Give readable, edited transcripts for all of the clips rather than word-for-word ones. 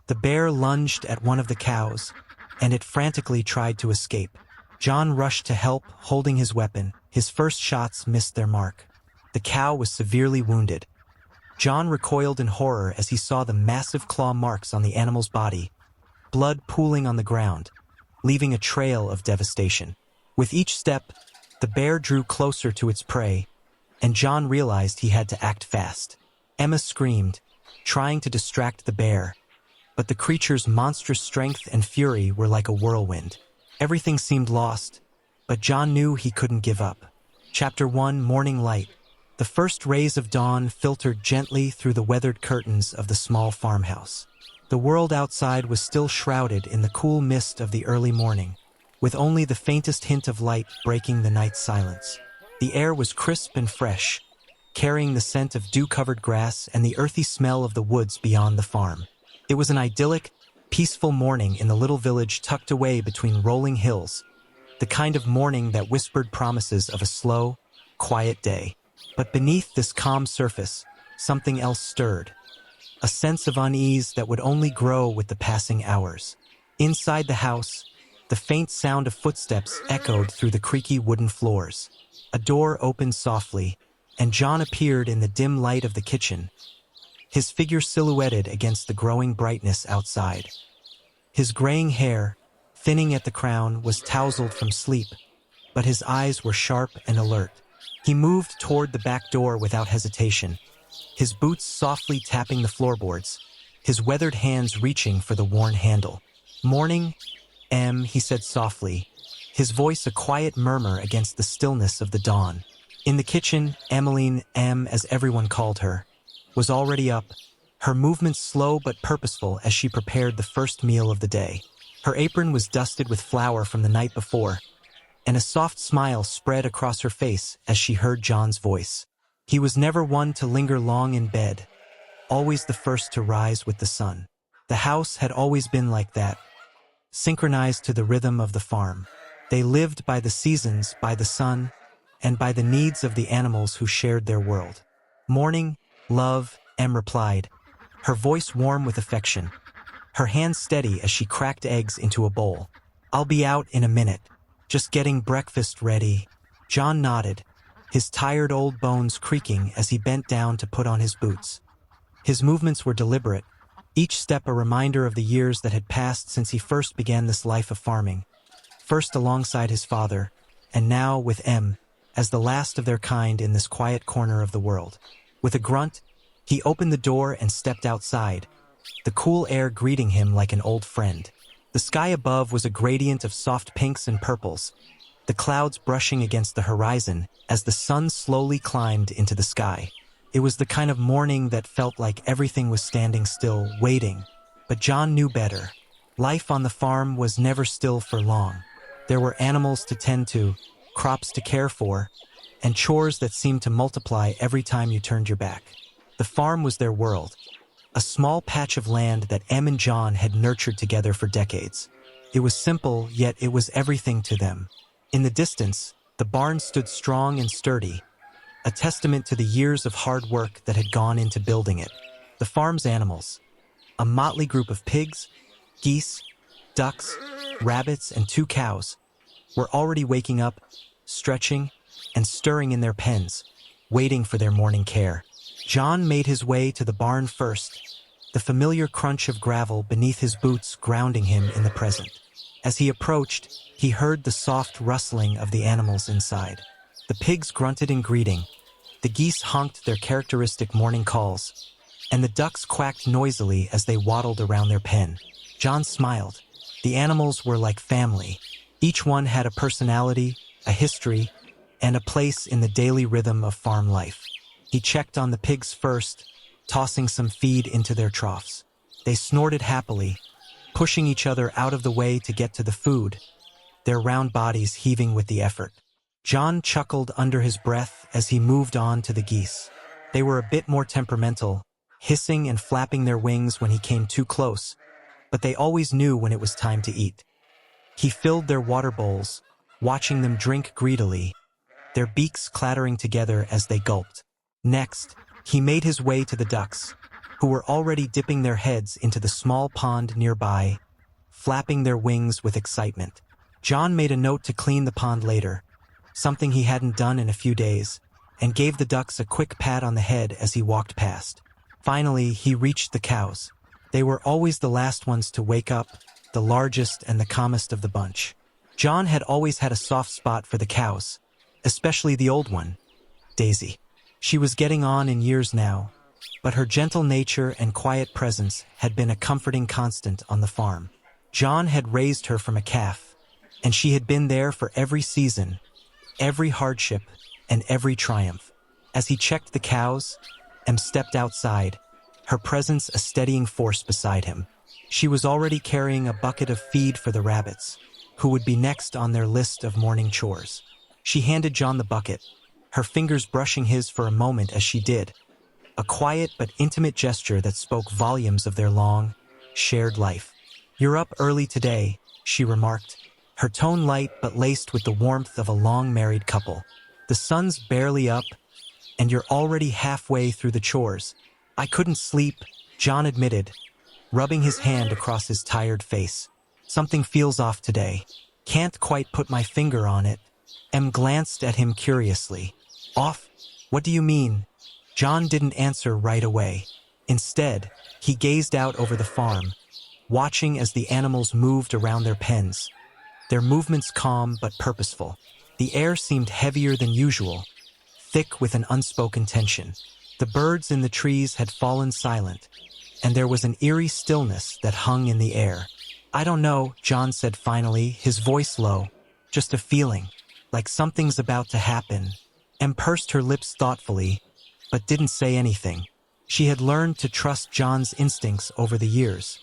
The bear lunged at one of the cows, and it frantically tried to escape. John rushed to help, holding his weapon. His first shots missed their mark. The cow was severely wounded. John recoiled in horror as he saw the massive claw marks on the animal's body, blood pooling on the ground, leaving a trail of devastation. With each step, the bear drew closer to its prey, and John realized he had to act fast. Emma screamed, trying to distract the bear, but the creature's monstrous strength and fury were like a whirlwind. Everything seemed lost, but John knew he couldn't give up. Chapter 1: Morning Light. The first rays of dawn filtered gently through the weathered curtains of the small farmhouse. The world outside was still shrouded in the cool mist of the early morning, with only the faintest hint of light breaking the night's silence. The air was crisp and fresh, carrying the scent of dew-covered grass and the earthy smell of the woods beyond the farm. It was an idyllic, peaceful morning in the little village tucked away between rolling hills, the kind of morning that whispered promises of a slow, quiet day. But beneath this calm surface, something else stirred, a sense of unease that would only grow with the passing hours. Inside the house, the faint sound of footsteps echoed through the creaky wooden floors. A door opened softly, and John appeared in the dim light of the kitchen, his figure silhouetted against the growing brightness outside. His graying hair, thinning at the crown, was tousled from sleep, but his eyes were sharp and alert. He moved toward the back door without hesitation, his boots softly tapping the floorboards, his weathered hands reaching for the worn handle. "Morning, Em," he said softly, his voice a quiet murmur against the stillness of the dawn. In the kitchen, Emmeline, Em as everyone called her, was already up, her movements slow but purposeful as she prepared the first meal of the day. Her apron was dusted with flour from the night before, and a soft smile spread across her face as she heard John's voice. He was never one to linger long in bed, always the first to rise with the sun. The house had always been like that, synchronized to the rhythm of the farm. They lived by the seasons, by the sun, and by the needs of the animals who shared their world. "Morning, love," Em replied, her voice warm with affection, her hands steady as she cracked eggs into a bowl. "I'll be out in a minute, just getting breakfast ready." John nodded, his tired old bones creaking as he bent down to put on his boots. His movements were deliberate, each step a reminder of the years that had passed since he first began this life of farming, first alongside his father, and now with Em, as the last of their kind in this quiet corner of the world. With a grunt, he opened the door and stepped outside, the cool air greeting him like an old friend. The sky above was a gradient of soft pinks and purples, the clouds brushing against the horizon as the sun slowly climbed into the sky. It was the kind of morning that felt like everything was standing still, waiting. But John knew better. Life on the farm was never still for long. There were animals to tend to, crops to care for, and chores that seemed to multiply every time you turned your back. The farm was their world, a small patch of land that Em and John had nurtured together for decades. It was simple, yet it was everything to them. In the distance, the barn stood strong and sturdy, a testament to the years of hard work that had gone into building it. The farm's animals, a motley group of pigs, geese, ducks, rabbits, and 2 cows, were already waking up, stretching, and stirring in their pens, waiting for their morning care. John made his way to the barn first, the familiar crunch of gravel beneath his boots grounding him in the present. As he approached, he heard the soft rustling of the animals inside. The pigs grunted in greeting, the geese honked their characteristic morning calls, and the ducks quacked noisily as they waddled around their pen. John smiled. The animals were like family. Each one had a personality, a history, and a place in the daily rhythm of farm life. He checked on the pigs first, tossing some feed into their troughs. They snorted happily, pushing each other out of the way to get to the food, their round bodies heaving with the effort. John chuckled under his breath as he moved on to the geese. They were a bit more temperamental, hissing and flapping their wings when he came too close, but they always knew when it was time to eat. He filled their water bowls, watching them drink greedily, their beaks clattering together as they gulped. Next, he made his way to the ducks, who were already dipping their heads into the small pond nearby, flapping their wings with excitement. John made a note to clean the pond later, something he hadn't done in a few days, and gave the ducks a quick pat on the head as he walked past. Finally, he reached the cows. They were always the last ones to wake up, the largest and the calmest of the bunch. John had always had a soft spot for the cows, especially the old one, Daisy. She was getting on in years now, but her gentle nature and quiet presence had been a comforting constant on the farm. John had raised her from a calf, and she had been there for every season, every hardship, and every triumph. As he checked the cows and stepped outside, her presence a steadying force beside him. She was already carrying a bucket of feed for the rabbits, who would be next on their list of morning chores. She handed John the bucket, her fingers brushing his for a moment as she did, a quiet but intimate gesture that spoke volumes of their long, shared life. "You're up early today," she remarked, her tone light but laced with the warmth of a long-married couple. "The sun's barely up, and you're already halfway through the chores." "I couldn't sleep," John admitted, rubbing his hand across his tired face. "Something feels off today. Can't quite put my finger on it." Em glanced at him curiously. "Off? What do you mean?" John didn't answer right away. Instead, he gazed out over the farm, watching as the animals moved around their pens, their movements calm but purposeful. The air seemed heavier than usual, thick with an unspoken tension. The birds in the trees had fallen silent, and there was an eerie stillness that hung in the air. "I don't know," John said finally, his voice low. "Just a feeling, like something's about to happen." Em pursed her lips thoughtfully, but didn't say anything. She had learned to trust John's instincts over the years,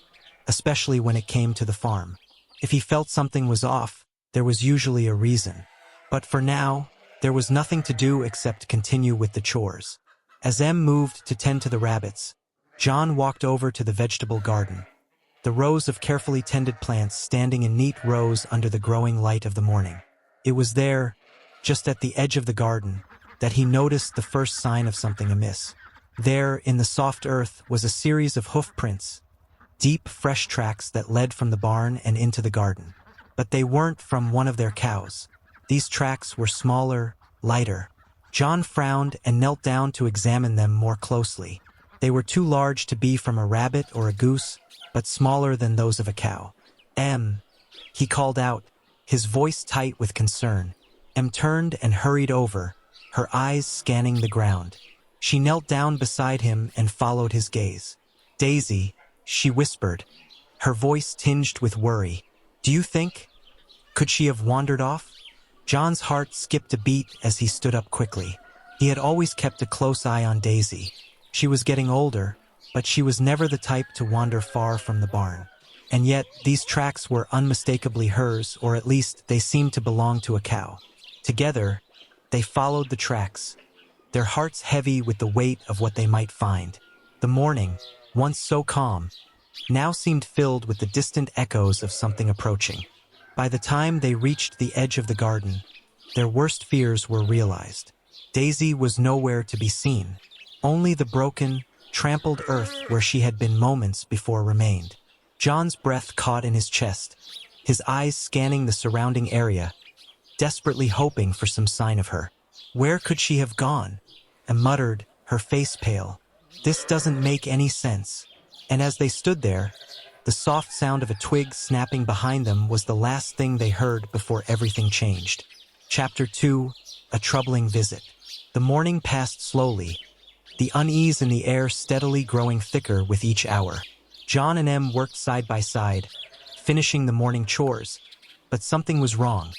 especially when it came to the farm. If he felt something was off, there was usually a reason. But for now, there was nothing to do except continue with the chores. As Em moved to tend to the rabbits, John walked over to the vegetable garden, the rows of carefully tended plants standing in neat rows under the growing light of the morning. It was there, just at the edge of the garden, that he noticed the first sign of something amiss. There, in the soft earth, was a series of hoof prints, deep, fresh tracks that led from the barn and into the garden. But they weren't from one of their cows. These tracks were smaller, lighter. John frowned and knelt down to examine them more closely. They were too large to be from a rabbit or a goose, but smaller than those of a cow. "Em," he called out, his voice tight with concern. Em turned and hurried over, her eyes scanning the ground. She knelt down beside him and followed his gaze. "Daisy," she whispered, her voice tinged with worry. "Do you think? Could she have wandered off?" John's heart skipped a beat as he stood up quickly. He had always kept a close eye on Daisy. She was getting older, but she was never the type to wander far from the barn. And yet, these tracks were unmistakably hers, or at least they seemed to belong to a cow. Together, they followed the tracks, their hearts heavy with the weight of what they might find. The morning, once so calm, now seemed filled with the distant echoes of something approaching. By the time they reached the edge of the garden, their worst fears were realized. Daisy was nowhere to be seen. Only the broken, trampled earth where she had been moments before remained. John's breath caught in his chest, his eyes scanning the surrounding area, desperately hoping for some sign of her. "Where could she have gone?" and muttered, her face pale. "This doesn't make any sense." And as they stood there, the soft sound of a twig snapping behind them was the last thing they heard before everything changed. Chapter 2: A Troubling Visit. The morning passed slowly, the unease in the air steadily growing thicker with each hour. John and Em worked side by side, finishing the morning chores, but something was wrong,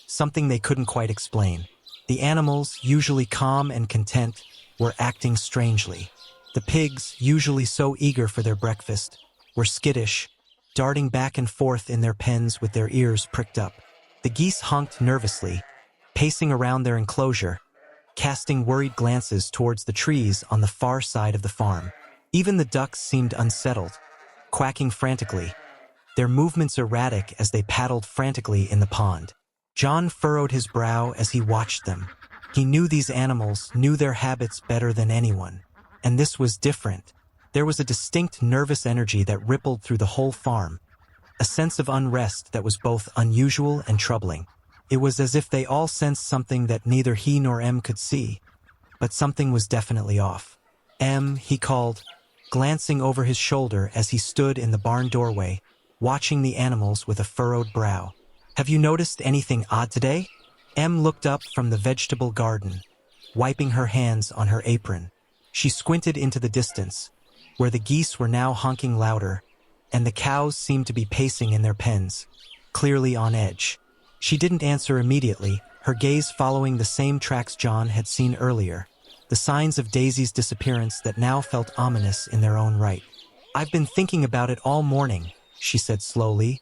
something they couldn't quite explain. The animals, usually calm and content, were acting strangely. The pigs, usually so eager for their breakfast, were skittish, darting back and forth in their pens with their ears pricked up. The geese honked nervously, pacing around their enclosure, casting worried glances towards the trees on the far side of the farm. Even the ducks seemed unsettled, quacking frantically, their movements erratic as they paddled frantically in the pond. John furrowed his brow as he watched them. He knew these animals, knew their habits better than anyone. And this was different. There was a distinct nervous energy that rippled through the whole farm, a sense of unrest that was both unusual and troubling. It was as if they all sensed something that neither he nor Em could see, but something was definitely off. Em, he called, glancing over his shoulder as he stood in the barn doorway, watching the animals with a furrowed brow. Have you noticed anything odd today? Em looked up from the vegetable garden, wiping her hands on her apron. She squinted into the distance, where the geese were now honking louder, and the cows seemed to be pacing in their pens, clearly on edge. She didn't answer immediately, her gaze following the same tracks John had seen earlier, the signs of Daisy's disappearance that now felt ominous in their own right. I've been thinking about it all morning, she said slowly,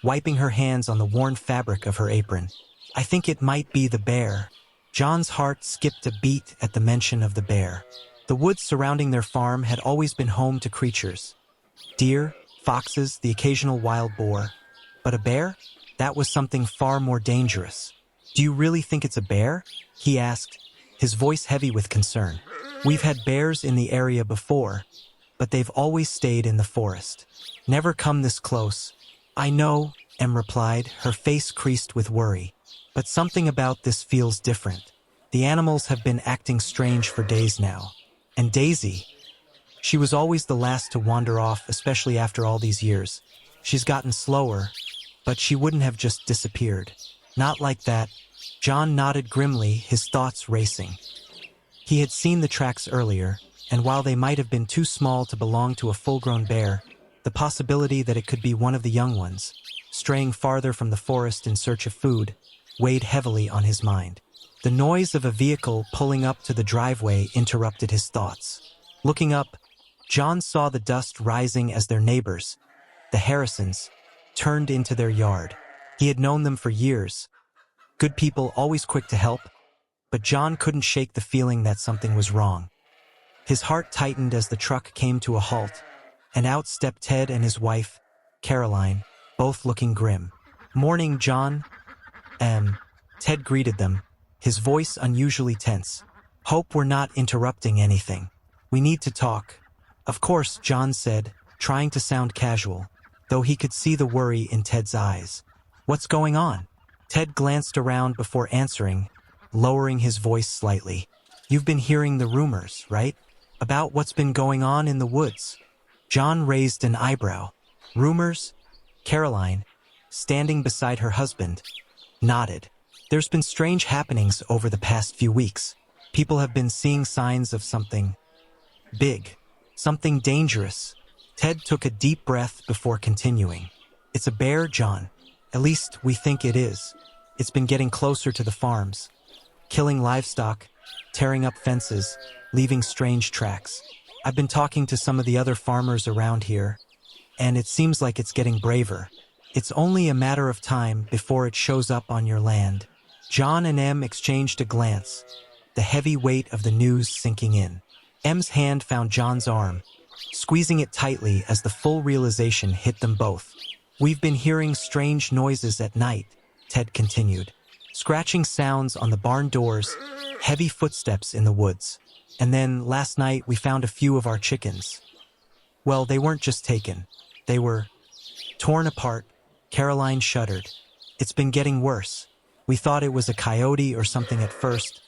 wiping her hands on the worn fabric of her apron. I think it might be the bear. John's heart skipped a beat at the mention of the bear. The woods surrounding their farm had always been home to creatures. Deer, foxes, the occasional wild boar. But a bear? That was something far more dangerous. Do you really think it's a bear? He asked, his voice heavy with concern. We've had bears in the area before, but they've always stayed in the forest. Never come this close. I know, Em replied, her face creased with worry. But something about this feels different. The animals have been acting strange for days now. And Daisy, she was always the last to wander off, especially after all these years. She's gotten slower, but she wouldn't have just disappeared. Not like that. John nodded grimly, his thoughts racing. He had seen the tracks earlier, and while they might have been too small to belong to a full-grown bear, the possibility that it could be one of the young ones, straying farther from the forest in search of food, weighed heavily on his mind. The noise of a vehicle pulling up to the driveway interrupted his thoughts. Looking up, John saw the dust rising as their neighbors, the Harrisons, turned into their yard. He had known them for years. Good people, always quick to help, but John couldn't shake the feeling that something was wrong. His heart tightened as the truck came to a halt, and out stepped Ted and his wife, Caroline, both looking grim. Morning, John. Ted greeted them, his voice unusually tense. Hope we're not interrupting anything. We need to talk. Of course, John said, trying to sound casual, though he could see the worry in Ted's eyes. What's going on? Ted glanced around before answering, lowering his voice slightly. You've been hearing the rumors, right? About what's been going on in the woods. John raised an eyebrow. Rumors? Caroline, standing beside her husband, nodded. There's been strange happenings over the past few weeks. People have been seeing signs of something big, something dangerous. Ted took a deep breath before continuing. It's a bear, John. At least we think it is. It's been getting closer to the farms, killing livestock, tearing up fences, leaving strange tracks. I've been talking to some of the other farmers around here, and it seems like it's getting braver. It's only a matter of time before it shows up on your land. John and Em exchanged a glance, the heavy weight of the news sinking in. Em's hand found John's arm, squeezing it tightly as the full realization hit them both. We've been hearing strange noises at night, Ted continued. Scratching sounds on the barn doors, heavy footsteps in the woods. And then, last night, we found a few of our chickens. Well, they weren't just taken. They were torn apart. Caroline shuddered. It's been getting worse. We thought it was a coyote or something at first,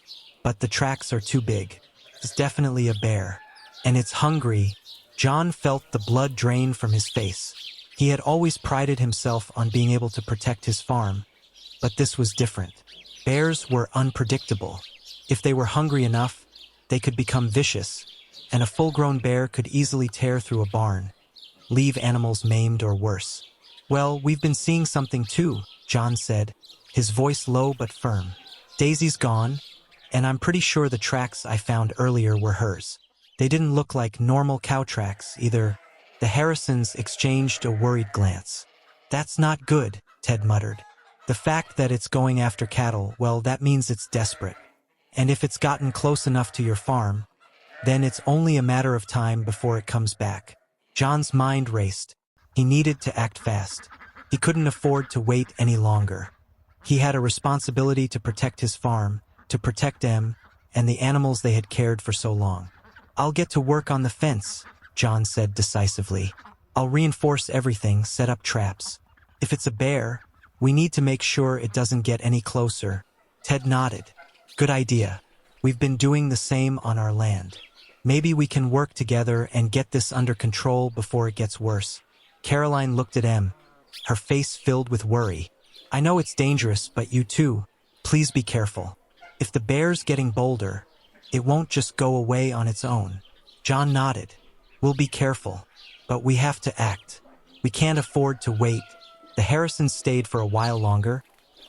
but the tracks are too big. It's definitely a bear. And it's hungry. John felt the blood drain from his face. He had always prided himself on being able to protect his farm, but this was different. Bears were unpredictable. If they were hungry enough, they could become vicious, and a full-grown bear could easily tear through a barn, leave animals maimed or worse. Well, we've been seeing something too, John said, his voice low but firm. Daisy's gone, and I'm pretty sure the tracks I found earlier were hers. They didn't look like normal cow tracks either. The Harrisons exchanged a worried glance. That's not good, Ted muttered. The fact that it's going after cattle, well, that means it's desperate. And if it's gotten close enough to your farm, then it's only a matter of time before it comes back. John's mind raced. He needed to act fast. He couldn't afford to wait any longer. He had a responsibility to protect his farm, to protect Em, and the animals they had cared for so long. I'll get to work on the fence, John said decisively. I'll reinforce everything, set up traps. If it's a bear, we need to make sure it doesn't get any closer. Ted nodded. Good idea. We've been doing the same on our land. Maybe we can work together and get this under control before it gets worse. Caroline looked at Em, her face filled with worry. I know it's dangerous, but you too. Please be careful. If the bear's getting bolder, it won't just go away on its own. John nodded. We'll be careful, but we have to act. We can't afford to wait. The Harrisons stayed for a while longer,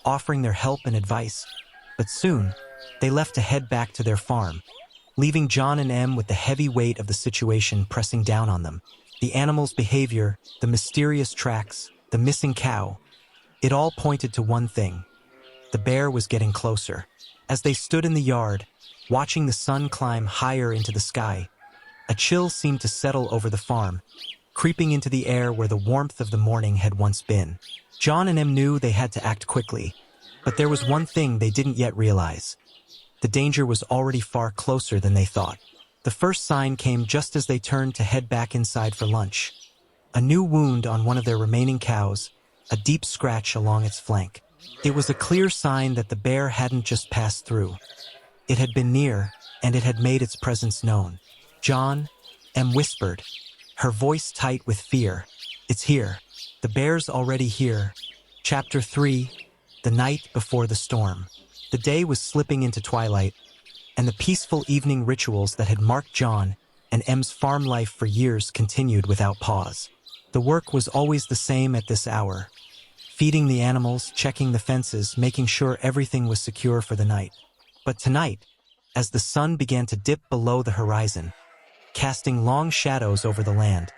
offering their help and advice. But soon, they left to head back to their farm, leaving John and Em with the heavy weight of the situation pressing down on them. The animals' behavior, the mysterious tracks, the missing cow, it all pointed to one thing. The bear was getting closer. As they stood in the yard, watching the sun climb higher into the sky, a chill seemed to settle over the farm, creeping into the air where the warmth of the morning had once been. John and Em knew they had to act quickly, but there was one thing they didn't yet realize. The danger was already far closer than they thought. The first sign came just as they turned to head back inside for lunch. A new wound on one of their remaining cows, a deep scratch along its flank. It was a clear sign that the bear hadn't just passed through. It had been near, and it had made its presence known. John, Em whispered, her voice tight with fear. It's here. The bear's already here. Chapter 3, The Night Before the Storm. The day was slipping into twilight, and the peaceful evening rituals that had marked John and Em's farm life for years continued without pause. The work was always the same at this hour. Feeding the animals, checking the fences, making sure everything was secure for the night. But tonight, as the sun began to dip below the horizon, casting long shadows over the land,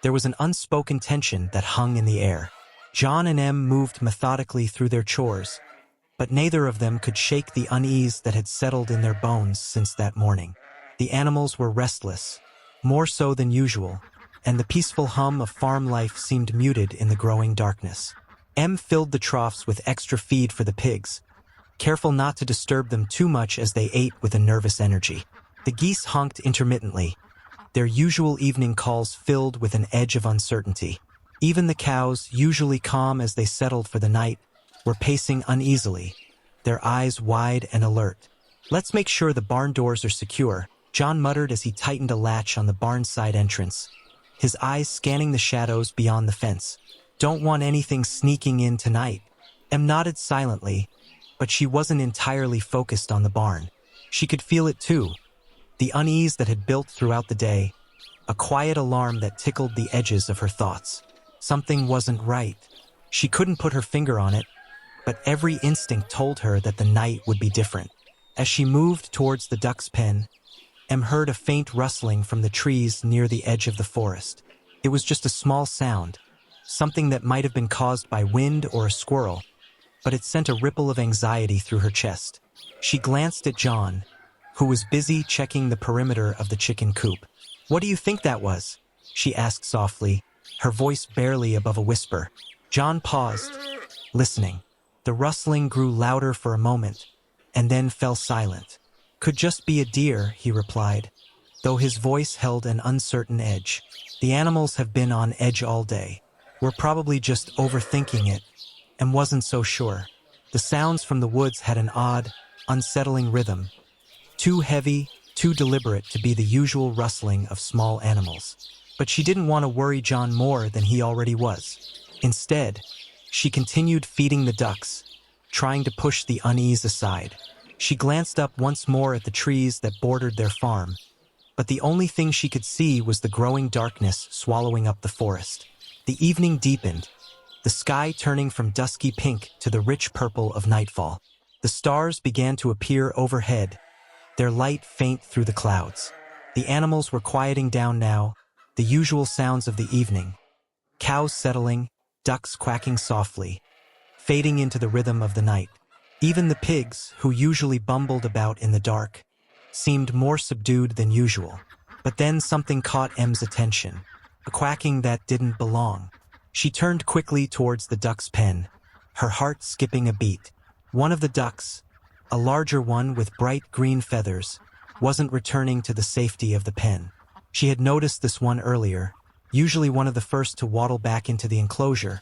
there was an unspoken tension that hung in the air. John and Em moved methodically through their chores, but neither of them could shake the unease that had settled in their bones since that morning. The animals were restless, more so than usual, and the peaceful hum of farm life seemed muted in the growing darkness. Em filled the troughs with extra feed for the pigs, careful not to disturb them too much as they ate with a nervous energy. The geese honked intermittently, their usual evening calls filled with an edge of uncertainty. Even the cows, usually calm as they settled for the night, were pacing uneasily, their eyes wide and alert. Let's make sure the barn doors are secure, John muttered as he tightened a latch on the barn side entrance, his eyes scanning the shadows beyond the fence. Don't want anything sneaking in tonight. Em nodded silently, but she wasn't entirely focused on the barn. She could feel it too, the unease that had built throughout the day, a quiet alarm that tickled the edges of her thoughts. Something wasn't right. She couldn't put her finger on it, but every instinct told her that the night would be different. As she moved towards the duck's pen, Em heard a faint rustling from the trees near the edge of the forest. It was just a small sound, something that might have been caused by wind or a squirrel, but it sent a ripple of anxiety through her chest. She glanced at John, who was busy checking the perimeter of the chicken coop. What do you think that was? She asked softly, her voice barely above a whisper. John paused, listening. The rustling grew louder for a moment, and then fell silent. Could just be a deer, he replied, though his voice held an uncertain edge. The animals have been on edge all day. We're probably just overthinking it, and wasn't so sure. The sounds from the woods had an odd, unsettling rhythm, too heavy, too deliberate to be the usual rustling of small animals. But she didn't want to worry John more than he already was. Instead, she continued feeding the ducks, trying to push the unease aside. She glanced up once more at the trees that bordered their farm, but the only thing she could see was the growing darkness swallowing up the forest. The evening deepened, the sky turning from dusky pink to the rich purple of nightfall. The stars began to appear overhead, their light faint through the clouds. The animals were quieting down now, the usual sounds of the evening. Cows settling, ducks quacking softly, fading into the rhythm of the night. Even the pigs, who usually bumbled about in the dark, seemed more subdued than usual. But then something caught Em's attention, a quacking that didn't belong. She turned quickly towards the duck's pen, her heart skipping a beat. One of the ducks, a larger one with bright green feathers, wasn't returning to the safety of the pen. She had noticed this one earlier, usually one of the first to waddle back into the enclosure,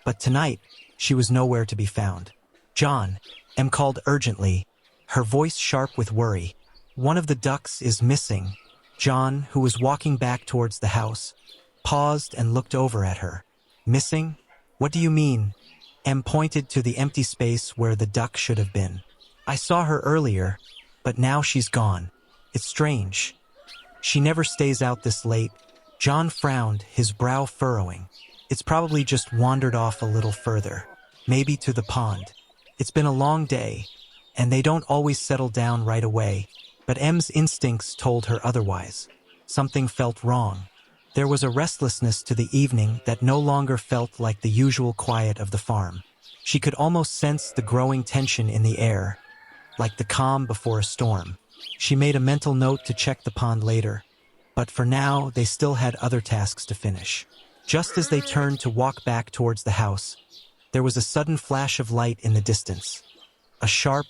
but tonight, she was nowhere to be found. "John," Em called urgently, her voice sharp with worry. "One of the ducks is missing." John, who was walking back towards the house, paused and looked over at her. "Missing? What do you mean?" Em pointed to the empty space where the duck should have been. "I saw her earlier, but now she's gone. It's strange. She never stays out this late." John frowned, his brow furrowing. "It's probably just wandered off a little further. Maybe to the pond. It's been a long day, and they don't always settle down right away." But Em's instincts told her otherwise. Something felt wrong. There was a restlessness to the evening that no longer felt like the usual quiet of the farm. She could almost sense the growing tension in the air, like the calm before a storm. She made a mental note to check the pond later, but for now they still had other tasks to finish. Just as they turned to walk back towards the house, there was a sudden flash of light in the distance. A sharp,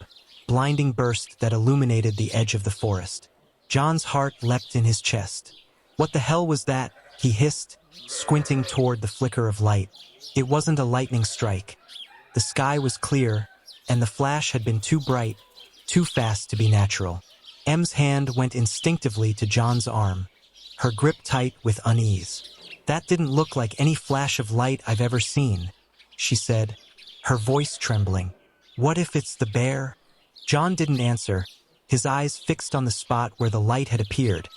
blinding burst that illuminated the edge of the forest. John's heart leapt in his chest. "What the hell was that?" he hissed, squinting toward the flicker of light. It wasn't a lightning strike. The sky was clear, and the flash had been too bright, too fast to be natural. Em's hand went instinctively to John's arm, her grip tight with unease. "That didn't look like any flash of light I've ever seen," she said, her voice trembling. "What if it's the bear?" John didn't answer, his eyes fixed on the spot where the light had appeared,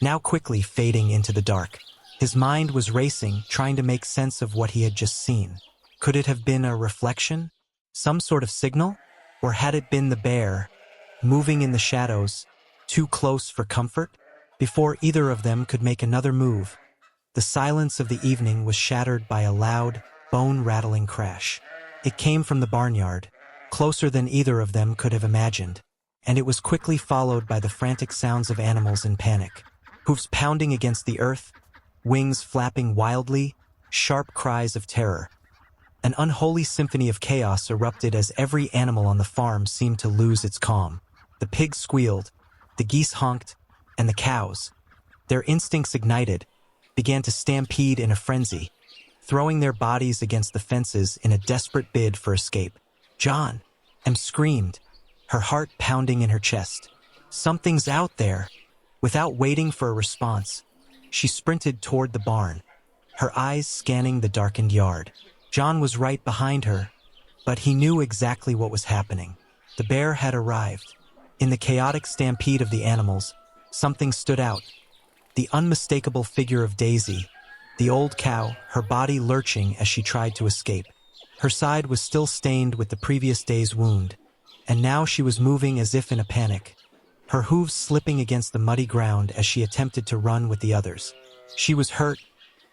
now quickly fading into the dark. His mind was racing, trying to make sense of what he had just seen. Could it have been a reflection? Some sort of signal? Or had it been the bear, moving in the shadows, too close for comfort? Before either of them could make another move, the silence of the evening was shattered by a loud, bone-rattling crash. It came from the barnyard, closer than either of them could have imagined, and it was quickly followed by the frantic sounds of animals in panic. Hoofs pounding against the earth, wings flapping wildly, sharp cries of terror. An unholy symphony of chaos erupted as every animal on the farm seemed to lose its calm. The pigs squealed, the geese honked, and the cows, their instincts ignited, began to stampede in a frenzy, throwing their bodies against the fences in a desperate bid for escape. "John!" Em screamed, her heart pounding in her chest. "Something's out there!" Without waiting for a response, she sprinted toward the barn, her eyes scanning the darkened yard. John was right behind her, but he knew exactly what was happening. The bear had arrived. In the chaotic stampede of the animals, something stood out. The unmistakable figure of Daisy, the old cow, her body lurching as she tried to escape. Her side was still stained with the previous day's wound, and now she was moving as if in a panic, her hooves slipping against the muddy ground as she attempted to run with the others. She was hurt,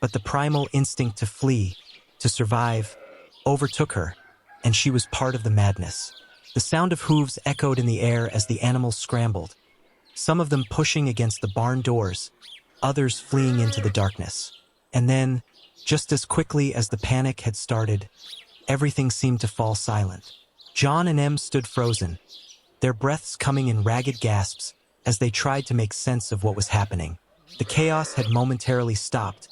but the primal instinct to flee, to survive, overtook her, and she was part of the madness. The sound of hooves echoed in the air as the animals scrambled, some of them pushing against the barn doors, others fleeing into the darkness. And then, just as quickly as the panic had started, everything seemed to fall silent. John and Em stood frozen, their breaths coming in ragged gasps as they tried to make sense of what was happening. The chaos had momentarily stopped,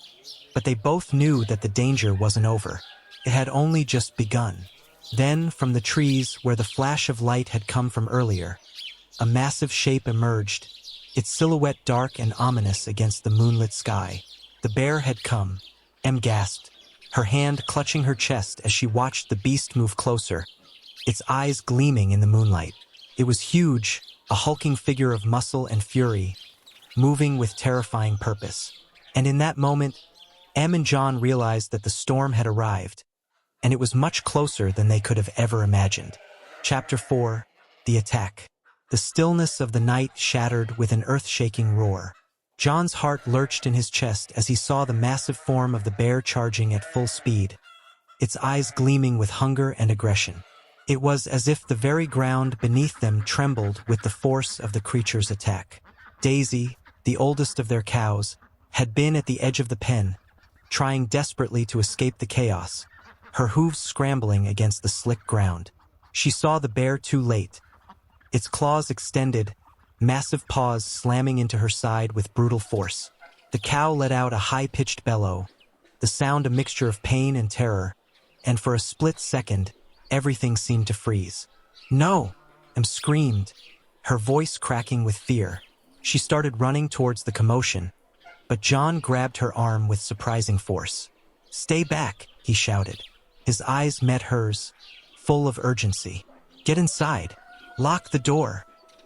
but they both knew that the danger wasn't over. It had only just begun. Then, from the trees where the flash of light had come from earlier, a massive shape emerged, its silhouette dark and ominous against the moonlit sky. The bear had come, Em gasped, her hand clutching her chest as she watched the beast move closer, its eyes gleaming in the moonlight. It was huge, a hulking figure of muscle and fury, moving with terrifying purpose. And in that moment, Em and John realized that the storm had arrived, and it was much closer than they could have ever imagined. Chapter 4: The Attack. The stillness of the night shattered with an earth-shaking roar. John's heart lurched in his chest as he saw the massive form of the bear charging at full speed, its eyes gleaming with hunger and aggression. It was as if the very ground beneath them trembled with the force of the creature's attack. Daisy, the oldest of their cows, had been at the edge of the pen, trying desperately to escape the chaos, her hooves scrambling against the slick ground. She saw the bear too late, its claws extended, massive paws slamming into her side with brutal force. The cow let out a high-pitched bellow, the sound a mixture of pain and terror, and for a split second, everything seemed to freeze. "No!" Em screamed, her voice cracking with fear. She started running towards the commotion, but John grabbed her arm with surprising force. "Stay back," he shouted. His eyes met hers, full of urgency. "Get inside. Lock the door."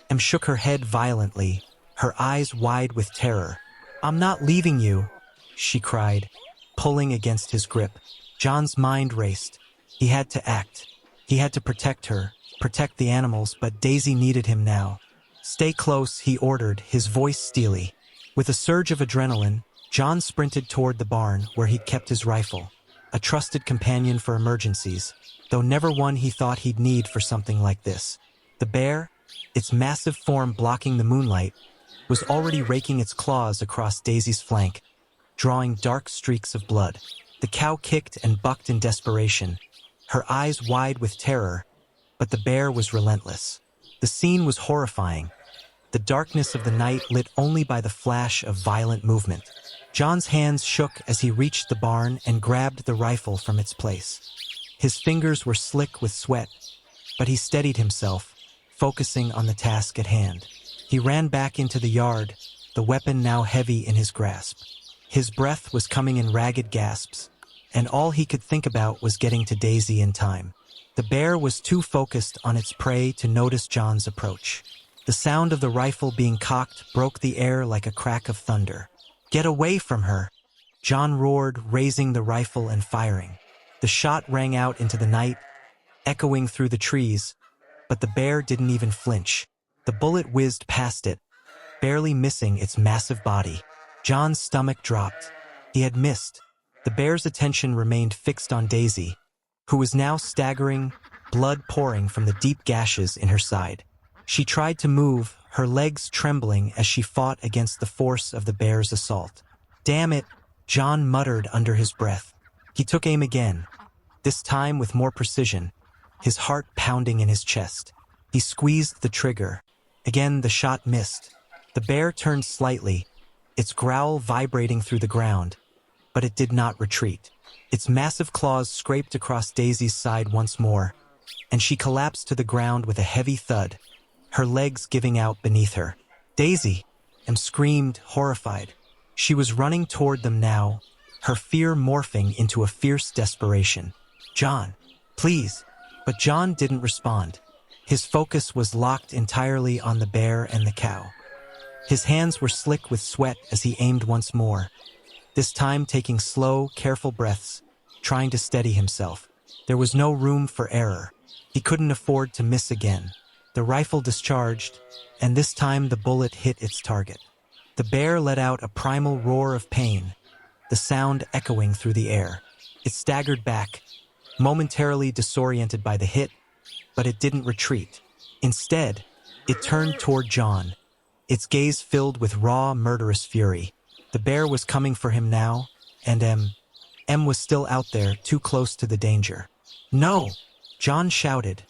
Em shook her head violently, her eyes wide with terror. "I'm not leaving you," she cried, pulling against his grip. John's mind raced. He had to act. He had to protect her, protect the animals, but Daisy needed him now. "Stay close," he ordered, his voice steely. With a surge of adrenaline, John sprinted toward the barn where he'd kept his rifle, a trusted companion for emergencies, though never one he thought he'd need for something like this. The bear, its massive form blocking the moonlight, was already raking its claws across Daisy's flank, drawing dark streaks of blood. The cow kicked and bucked in desperation, her eyes wide with terror, but the bear was relentless. The scene was horrifying, the darkness of the night lit only by the flash of violent movement. John's hands shook as he reached the barn and grabbed the rifle from its place. His fingers were slick with sweat, but he steadied himself, focusing on the task at hand. He ran back into the yard, the weapon now heavy in his grasp. His breath was coming in ragged gasps, and all he could think about was getting to Daisy in time. The bear was too focused on its prey to notice John's approach. The sound of the rifle being cocked broke the air like a crack of thunder. "Get away from her!" John roared, raising the rifle and firing. The shot rang out into the night, echoing through the trees, but the bear didn't even flinch. The bullet whizzed past it, barely missing its massive body. John's stomach dropped. He had missed. The bear's attention remained fixed on Daisy, who was now staggering, blood pouring from the deep gashes in her side. She tried to move, her legs trembling as she fought against the force of the bear's assault. "Damn it," John muttered under his breath. He took aim again, this time with more precision, his heart pounding in his chest. He squeezed the trigger. Again, the shot missed. The bear turned slightly, its growl vibrating through the ground, but it did not retreat. Its massive claws scraped across Daisy's side once more, and she collapsed to the ground with a heavy thud, her legs giving out beneath her. "Daisy!" Em screamed, horrified. She was running toward them now, her fear morphing into a fierce desperation. "John, please!" But John didn't respond. His focus was locked entirely on the bear and the cow. His hands were slick with sweat as he aimed once more, this time taking slow, careful breaths, trying to steady himself. There was no room for error. He couldn't afford to miss again. The rifle discharged, and this time the bullet hit its target. The bear let out a primal roar of pain, the sound echoing through the air. It staggered back, momentarily disoriented by the hit, but it didn't retreat. Instead, it turned toward John, its gaze filled with raw, murderous fury. The bear was coming for him now, and Em was still out there, too close to the danger. "No!" John shouted,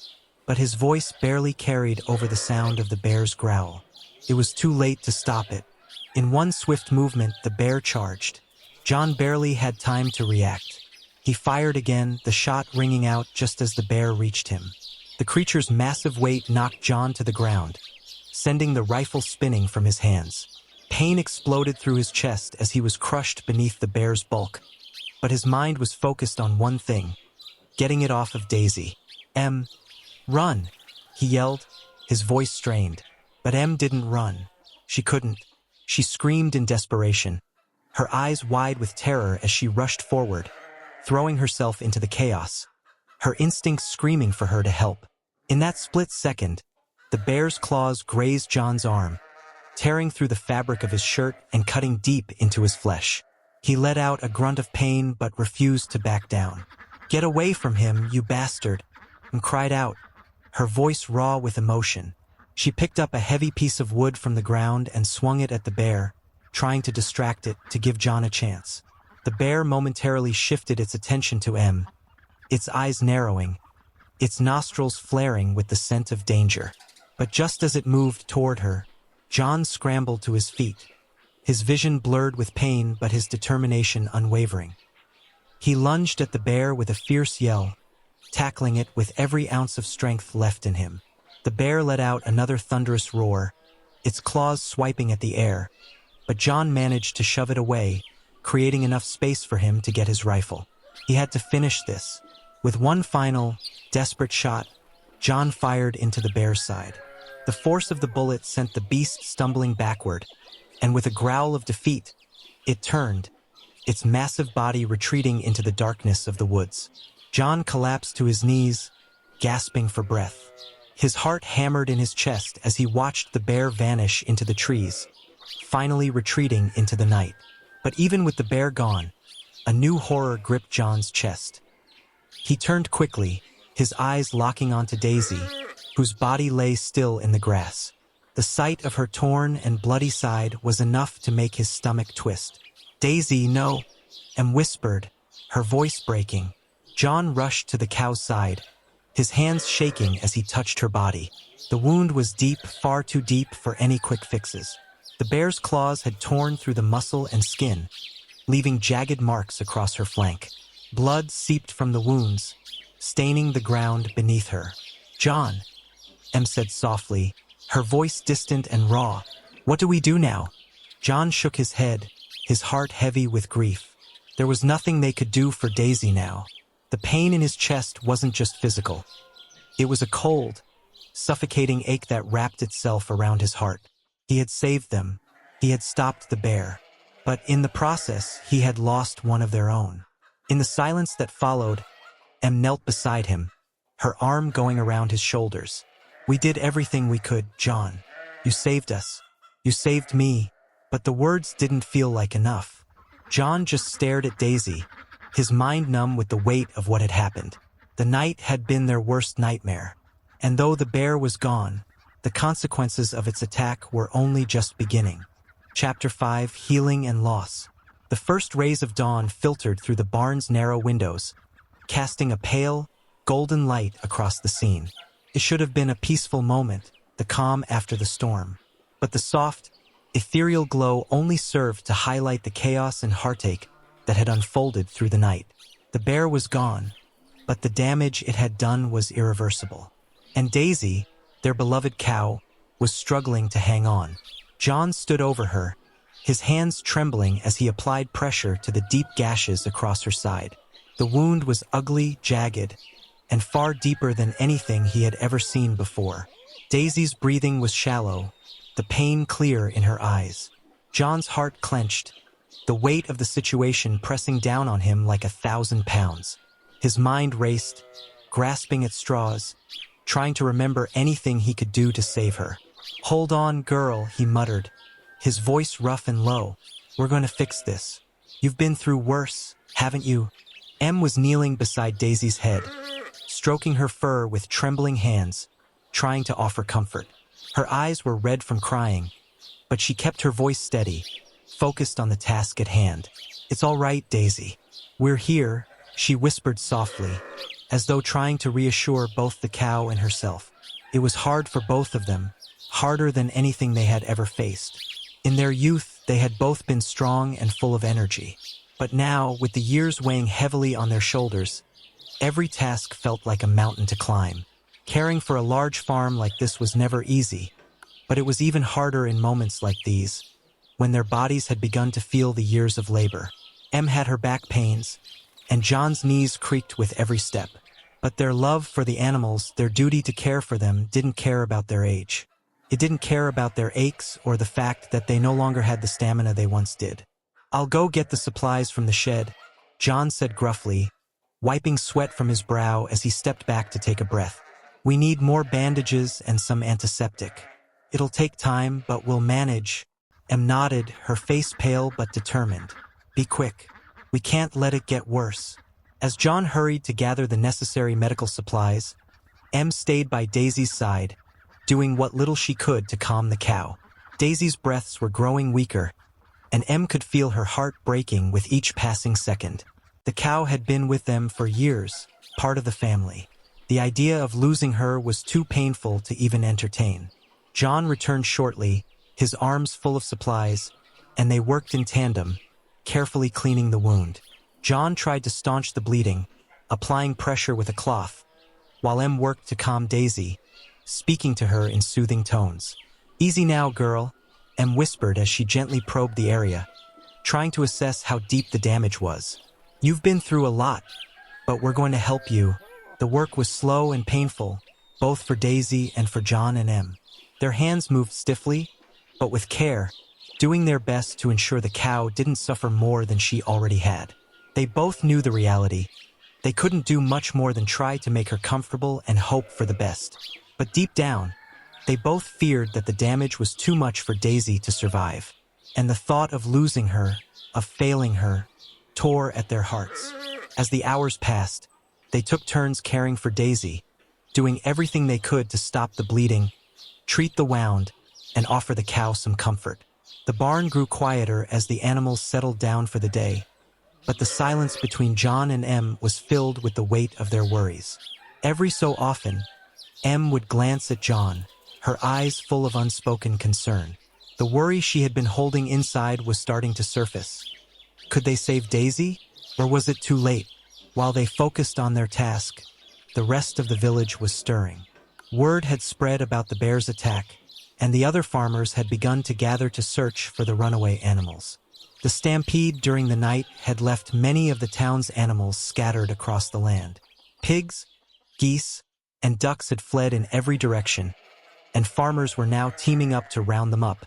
but his voice barely carried over the sound of the bear's growl. It was too late to stop it. In one swift movement, the bear charged. John barely had time to react. He fired again, the shot ringing out just as the bear reached him. The creature's massive weight knocked John to the ground, sending the rifle spinning from his hands. Pain exploded through his chest as he was crushed beneath the bear's bulk, but his mind was focused on one thing: getting it off of Daisy. "Em, run!" he yelled, his voice strained. But Em didn't run. She couldn't. She screamed in desperation, her eyes wide with terror as she rushed forward, throwing herself into the chaos, her instincts screaming for her to help. In that split second, the bear's claws grazed John's arm, tearing through the fabric of his shirt and cutting deep into his flesh. He let out a grunt of pain but refused to back down. "Get away from him, you bastard!" and cried out, her voice raw with emotion. She picked up a heavy piece of wood from the ground and swung it at the bear, trying to distract it to give John a chance. The bear momentarily shifted its attention to Em, its eyes narrowing, its nostrils flaring with the scent of danger. But just as it moved toward her, John scrambled to his feet, his vision blurred with pain but his determination unwavering. He lunged at the bear with a fierce yell, tackling it with every ounce of strength left in him. The bear let out another thunderous roar, its claws swiping at the air, but John managed to shove it away, creating enough space for him to get his rifle. He had to finish this. With one final, desperate shot, John fired into the bear's side. The force of the bullet sent the beast stumbling backward, and with a growl of defeat, it turned, its massive body retreating into the darkness of the woods. John collapsed to his knees, gasping for breath. His heart hammered in his chest as he watched the bear vanish into the trees, finally retreating into the night. But even with the bear gone, a new horror gripped John's chest. He turned quickly, his eyes locking onto Daisy, whose body lay still in the grass. The sight of her torn and bloody side was enough to make his stomach twist. "Daisy, no!" Em whispered, her voice breaking. John rushed to the cow's side, his hands shaking as he touched her body. The wound was deep, far too deep for any quick fixes. The bear's claws had torn through the muscle and skin, leaving jagged marks across her flank. Blood seeped from the wounds, staining the ground beneath her. "John," Em said softly, her voice distant and raw. "What do we do now?" John shook his head, his heart heavy with grief. There was nothing they could do for Daisy now. The pain in his chest wasn't just physical. It was a cold, suffocating ache that wrapped itself around his heart. He had saved them. He had stopped the bear. But in the process, he had lost one of their own. In the silence that followed, Em knelt beside him, her arm going around his shoulders. "We did everything we could, John. You saved us. You saved me." But the words didn't feel like enough. John just stared at Daisy, his mind numb with the weight of what had happened. The night had been their worst nightmare. And though the bear was gone, the consequences of its attack were only just beginning. Chapter 5: Healing and Loss. The first rays of dawn filtered through the barn's narrow windows, casting a pale, golden light across the scene. It should have been a peaceful moment, the calm after the storm. But the soft, ethereal glow only served to highlight the chaos and heartache that had unfolded through the night. The bear was gone, but the damage it had done was irreversible. And Daisy, their beloved cow, was struggling to hang on. John stood over her, his hands trembling as he applied pressure to the deep gashes across her side. The wound was ugly, jagged, and far deeper than anything he had ever seen before. Daisy's breathing was shallow, the pain clear in her eyes. John's heart clenched, the weight of the situation pressing down on him like 1,000 pounds. His mind raced, grasping at straws, trying to remember anything he could do to save her. "Hold on, girl," he muttered, his voice rough and low. "We're going to fix this. You've been through worse, haven't you?" Em was kneeling beside Daisy's head, stroking her fur with trembling hands, trying to offer comfort. Her eyes were red from crying, but she kept her voice steady, focused on the task at hand. "It's all right, Daisy. We're here," she whispered softly, as though trying to reassure both the cow and herself. It was hard for both of them, harder than anything they had ever faced. In their youth, they had both been strong and full of energy. But now, with the years weighing heavily on their shoulders, every task felt like a mountain to climb. Caring for a large farm like this was never easy, but it was even harder in moments like these, when their bodies had begun to feel the years of labor. Em had her back pains, and John's knees creaked with every step. But their love for the animals, their duty to care for them, didn't care about their age. It didn't care about their aches or the fact that they no longer had the stamina they once did. "I'll go get the supplies from the shed," John said gruffly, wiping sweat from his brow as he stepped back to take a breath. "We need more bandages and some antiseptic. It'll take time, but we'll manage." Em nodded, her face pale but determined. "Be quick. We can't let it get worse." As John hurried to gather the necessary medical supplies, Em stayed by Daisy's side, doing what little she could to calm the cow. Daisy's breaths were growing weaker, and Em could feel her heart breaking with each passing second. The cow had been with them for years, part of the family. The idea of losing her was too painful to even entertain. John returned shortly, his arms full of supplies, and they worked in tandem, carefully cleaning the wound. John tried to staunch the bleeding, applying pressure with a cloth, while Em worked to calm Daisy, speaking to her in soothing tones. "Easy now, girl," Em whispered as she gently probed the area, trying to assess how deep the damage was. "You've been through a lot, but we're going to help you." The work was slow and painful, both for Daisy and for John and Em. Their hands moved stiffly, but with care, doing their best to ensure the cow didn't suffer more than she already had. They both knew the reality. They couldn't do much more than try to make her comfortable and hope for the best. But deep down, they both feared that the damage was too much for Daisy to survive. And the thought of losing her, of failing her, tore at their hearts. As the hours passed, they took turns caring for Daisy, doing everything they could to stop the bleeding, treat the wound, and offer the cow some comfort. The barn grew quieter as the animals settled down for the day, but the silence between John and Em was filled with the weight of their worries. Every so often, Em would glance at John, her eyes full of unspoken concern. The worry she had been holding inside was starting to surface. Could they save Daisy, or was it too late? While they focused on their task, the rest of the village was stirring. Word had spread about the bear's attack, and the other farmers had begun to gather to search for the runaway animals. The stampede during the night had left many of the town's animals scattered across the land. Pigs, geese, and ducks had fled in every direction, and farmers were now teaming up to round them up,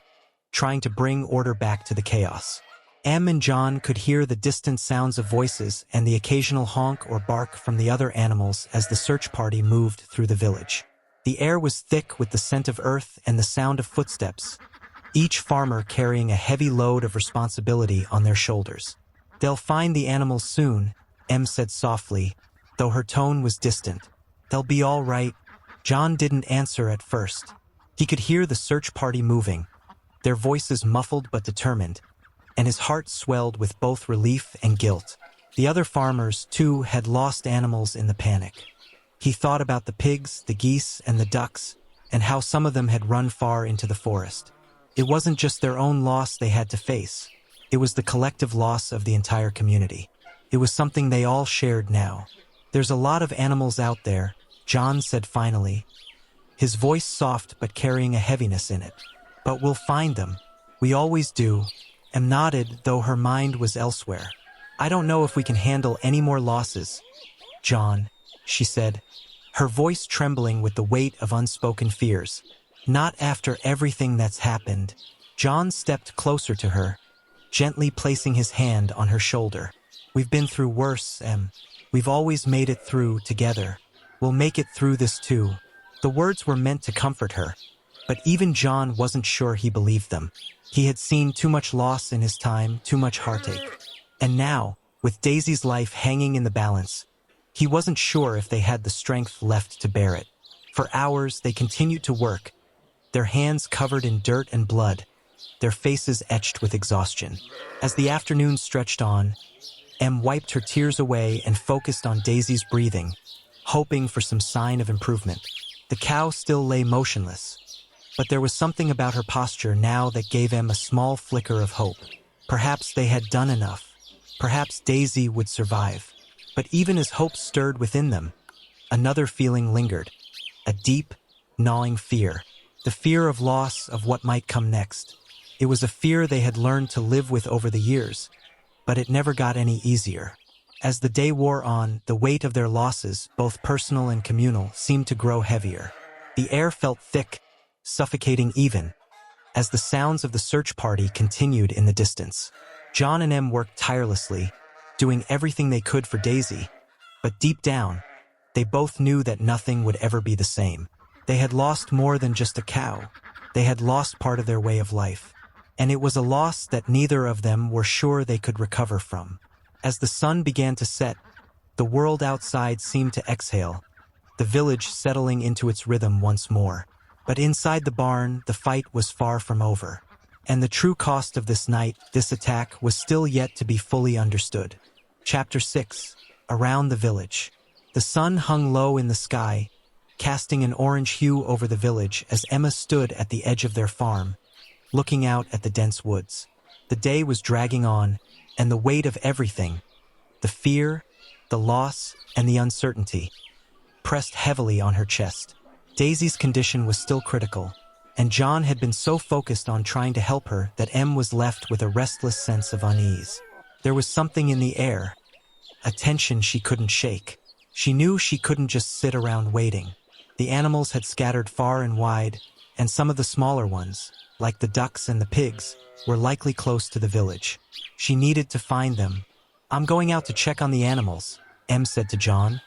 trying to bring order back to the chaos. Em and John could hear the distant sounds of voices and the occasional honk or bark from the other animals as the search party moved through the village. The air was thick with the scent of earth and the sound of footsteps, each farmer carrying a heavy load of responsibility on their shoulders. "They'll find the animals soon," Em said softly, though her tone was distant. "They'll be all right." John didn't answer at first. He could hear the search party moving, their voices muffled but determined, and his heart swelled with both relief and guilt. The other farmers, too, had lost animals in the panic. He thought about the pigs, the geese, and the ducks, and how some of them had run far into the forest. It wasn't just their own loss they had to face. It was the collective loss of the entire community. It was something they all shared now. "There's a lot of animals out there," John said finally, his voice soft but carrying a heaviness in it. "But we'll find them. We always do." Em nodded, though her mind was elsewhere. "I don't know if we can handle any more losses, John," she said, her voice trembling with the weight of unspoken fears. "Not after everything that's happened." John stepped closer to her, gently placing his hand on her shoulder. "We've been through worse, Em. We've always made it through together. We'll make it through this too." The words were meant to comfort her, but even John wasn't sure he believed them. He had seen too much loss in his time, too much heartache. And now, with Daisy's life hanging in the balance, he wasn't sure if they had the strength left to bear it. For hours, they continued to work, their hands covered in dirt and blood, their faces etched with exhaustion. As the afternoon stretched on, Em wiped her tears away and focused on Daisy's breathing, hoping for some sign of improvement. The cow still lay motionless, but there was something about her posture now that gave Em a small flicker of hope. Perhaps they had done enough. Perhaps Daisy would survive. But even as hope stirred within them, another feeling lingered, a deep, gnawing fear. The fear of loss, of what might come next. It was a fear they had learned to live with over the years, but it never got any easier. As the day wore on, the weight of their losses, both personal and communal, seemed to grow heavier. The air felt thick, suffocating even, as the sounds of the search party continued in the distance. John and Em worked tirelessly, doing everything they could for Daisy, but deep down, they both knew that nothing would ever be the same. They had lost more than just a cow. They had lost part of their way of life, and it was a loss that neither of them were sure they could recover from. As the sun began to set, the world outside seemed to exhale, the village settling into its rhythm once more. But inside the barn, the fight was far from over. And the true cost of this night, this attack, was still yet to be fully understood. Chapter 6. Around the village. The sun hung low in the sky, casting an orange hue over the village as Emma stood at the edge of their farm, looking out at the dense woods. The day was dragging on, and the weight of everything, the fear, the loss, and the uncertainty, pressed heavily on her chest. Daisy's condition was still critical, and John had been so focused on trying to help her that Em was left with a restless sense of unease. There was something in the air, a tension she couldn't shake. She knew she couldn't just sit around waiting. The animals had scattered far and wide, and some of the smaller ones, like the ducks and the pigs, were likely close to the village. She needed to find them. "I'm going out to check on the animals," Em said to John,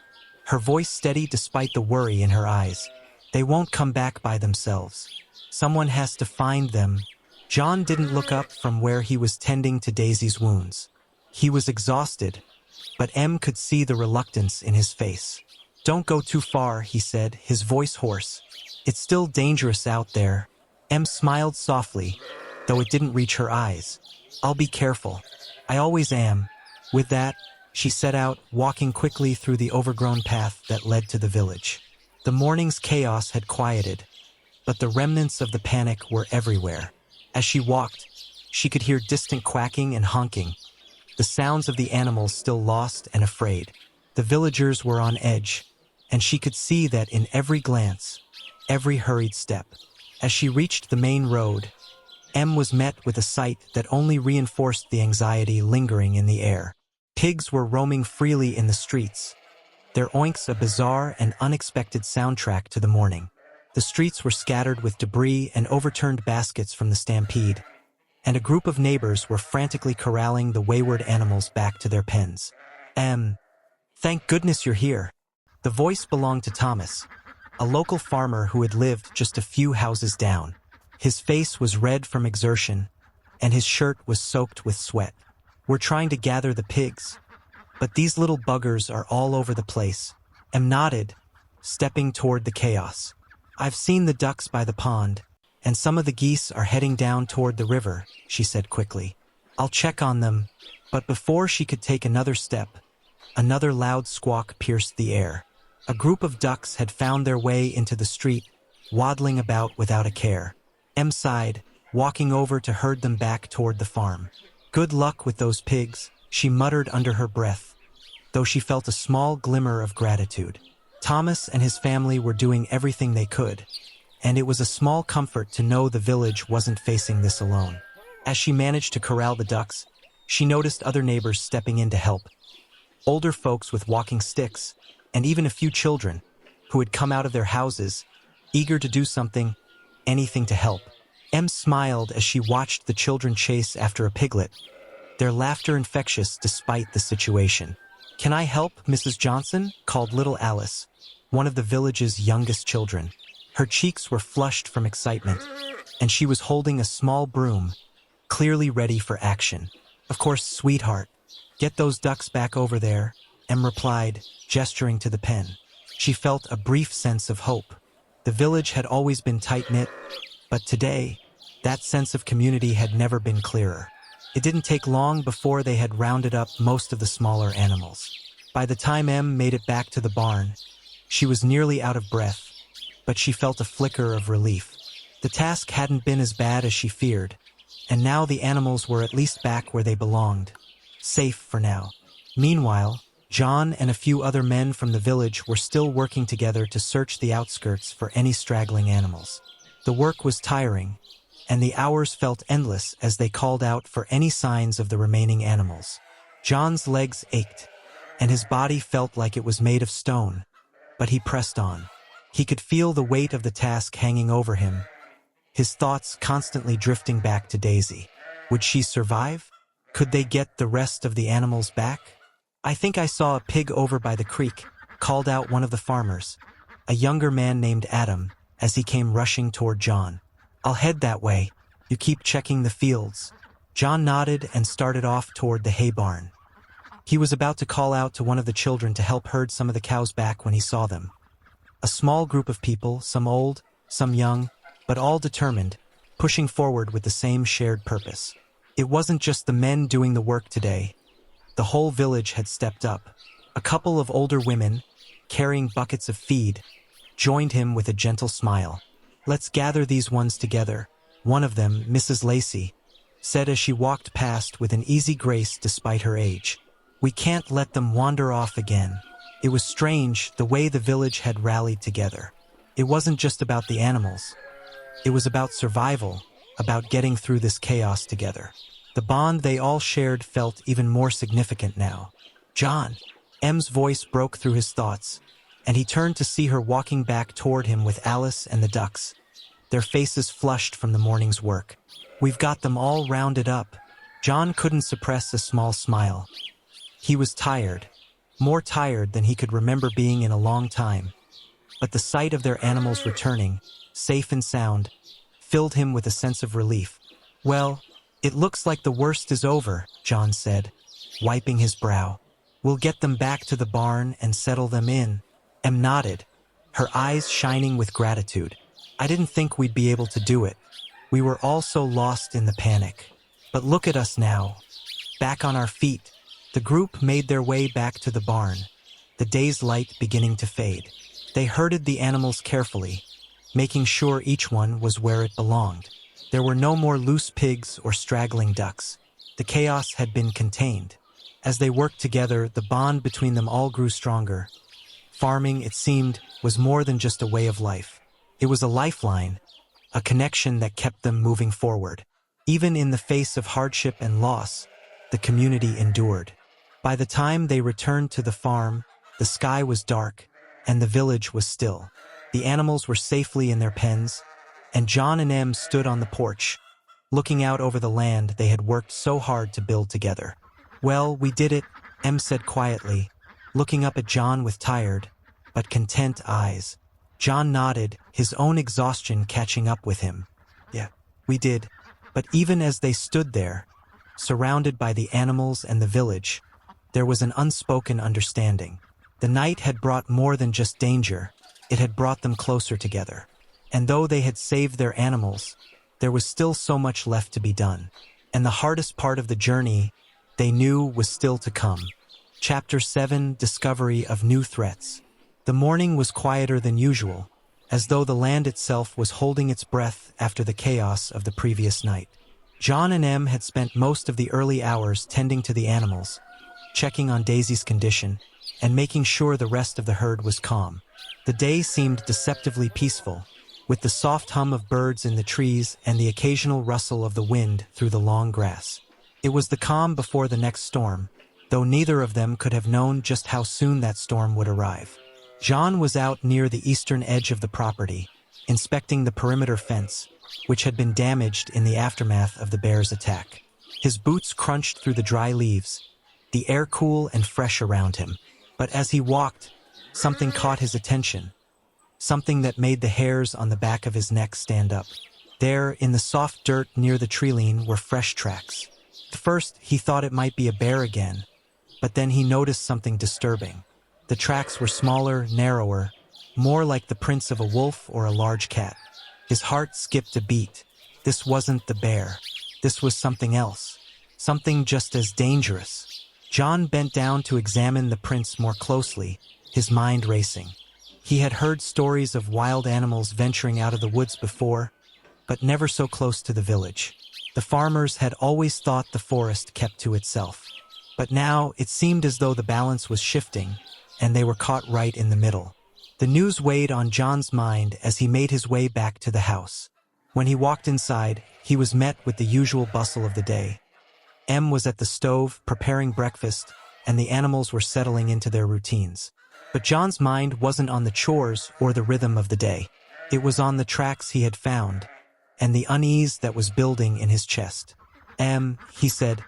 her voice steady despite the worry in her eyes. "They won't come back by themselves. Someone has to find them." John didn't look up from where he was tending to Daisy's wounds. He was exhausted, but Em could see the reluctance in his face. "Don't go too far," he said, his voice hoarse. "It's still dangerous out there." Em smiled softly, though it didn't reach her eyes. "I'll be careful. I always am." With that, she set out, walking quickly through the overgrown path that led to the village. The morning's chaos had quieted, but the remnants of the panic were everywhere. As she walked, she could hear distant quacking and honking, the sounds of the animals still lost and afraid. The villagers were on edge, and she could see that in every glance, every hurried step. As she reached the main road, Em was met with a sight that only reinforced the anxiety lingering in the air. Pigs were roaming freely in the streets, their oinks a bizarre and unexpected soundtrack to the morning. The streets were scattered with debris and overturned baskets from the stampede, and a group of neighbors were frantically corralling the wayward animals back to their pens. Thank goodness you're here." The voice belonged to Thomas, a local farmer who had lived just a few houses down. His face was red from exertion, and his shirt was soaked with sweat. "We're trying to gather the pigs, but these little buggers are all over the place." Em nodded, stepping toward the chaos. "I've seen the ducks by the pond, and some of the geese are heading down toward the river," she said quickly. "I'll check on them." But before she could take another step, another loud squawk pierced the air. A group of ducks had found their way into the street, waddling about without a care. Em sighed, walking over to herd them back toward the farm. "Good luck with those pigs," she muttered under her breath, though she felt a small glimmer of gratitude. Thomas and his family were doing everything they could, and it was a small comfort to know the village wasn't facing this alone. As she managed to corral the ducks, she noticed other neighbors stepping in to help. Older folks with walking sticks, and even a few children, who had come out of their houses, eager to do something, anything to help. Em smiled as she watched the children chase after a piglet, their laughter infectious despite the situation. "Can I help, Mrs. Johnson?" called little Alice, one of the village's youngest children. Her cheeks were flushed from excitement, and she was holding a small broom, clearly ready for action. "Of course, sweetheart. Get those ducks back over there," Em replied, gesturing to the pen. She felt a brief sense of hope. The village had always been tight-knit, but today, that sense of community had never been clearer. It didn't take long before they had rounded up most of the smaller animals. By the time Em made it back to the barn, she was nearly out of breath, but she felt a flicker of relief. The task hadn't been as bad as she feared, and now the animals were at least back where they belonged, safe for now. Meanwhile, John and a few other men from the village were still working together to search the outskirts for any straggling animals. The work was tiring, and the hours felt endless as they called out for any signs of the remaining animals. John's legs ached, and his body felt like it was made of stone, but he pressed on. He could feel the weight of the task hanging over him, his thoughts constantly drifting back to Daisy. Would she survive? Could they get the rest of the animals back? "I think I saw a pig over by the creek," called out one of the farmers, a younger man named Adam, as he came rushing toward John. "I'll head that way. You keep checking the fields." John nodded and started off toward the hay barn. He was about to call out to one of the children to help herd some of the cows back when he saw them. A small group of people, some old, some young, but all determined, pushing forward with the same shared purpose. It wasn't just the men doing the work today. The whole village had stepped up. A couple of older women, carrying buckets of feed, joined him with a gentle smile. "Let's gather these ones together," one of them, Mrs. Lacey, said as she walked past with an easy grace despite her age. We can't let them wander off again. It was strange the way the village had rallied together. It wasn't just about the animals. It was about survival, about getting through this chaos together. The bond they all shared felt even more significant now. John, M's voice broke through his thoughts, and he turned to see her walking back toward him with Alice and the ducks, their faces flushed from the morning's work. We've got them all rounded up. John couldn't suppress a small smile. He was tired, more tired than he could remember being in a long time. But the sight of their animals returning, safe and sound, filled him with a sense of relief. Well, it looks like the worst is over, John said, wiping his brow. We'll get them back to the barn and settle them in. Em nodded, her eyes shining with gratitude. I didn't think we'd be able to do it. We were all so lost in the panic. But look at us now, back on our feet. The group made their way back to the barn, the day's light beginning to fade. They herded the animals carefully, making sure each one was where it belonged. There were no more loose pigs or straggling ducks. The chaos had been contained. As they worked together, the bond between them all grew stronger. Farming, it seemed, was more than just a way of life. It was a lifeline, a connection that kept them moving forward. Even in the face of hardship and loss, the community endured. By the time they returned to the farm, the sky was dark, and the village was still. The animals were safely in their pens, and John and Em stood on the porch, looking out over the land they had worked so hard to build together. Well, we did it, Em said quietly, looking up at John with tired, but content eyes. John nodded, his own exhaustion catching up with him. Yeah, we did. But even as they stood there, surrounded by the animals and the village, there was an unspoken understanding. The night had brought more than just danger, it had brought them closer together. And though they had saved their animals, there was still so much left to be done. And the hardest part of the journey, they knew, was still to come. Chapter 7: Discovery of New Threats. The morning was quieter than usual, as though the land itself was holding its breath after the chaos of the previous night. John and Em had spent most of the early hours tending to the animals, checking on Daisy's condition, and making sure the rest of the herd was calm. The day seemed deceptively peaceful, with the soft hum of birds in the trees and the occasional rustle of the wind through the long grass. It was the calm before the next storm, though neither of them could have known just how soon that storm would arrive. John was out near the eastern edge of the property, inspecting the perimeter fence, which had been damaged in the aftermath of the bear's attack. His boots crunched through the dry leaves, the air cool and fresh around him. But as he walked, something caught his attention, something that made the hairs on the back of his neck stand up. There, in the soft dirt near the treeline, were fresh tracks. At first, he thought it might be a bear again, but then he noticed something disturbing. The tracks were smaller, narrower, more like the prints of a wolf or a large cat. His heart skipped a beat. This wasn't the bear. This was something else. Something just as dangerous. John bent down to examine the prints more closely, his mind racing. He had heard stories of wild animals venturing out of the woods before, but never so close to the village. The farmers had always thought the forest kept to itself. But now it seemed as though the balance was shifting, and they were caught right in the middle. The news weighed on John's mind as he made his way back to the house. When he walked inside, he was met with the usual bustle of the day. Em was at the stove, preparing breakfast, and the animals were settling into their routines. But John's mind wasn't on the chores or the rhythm of the day. It was on the tracks he had found, and the unease that was building in his chest. Em, he said,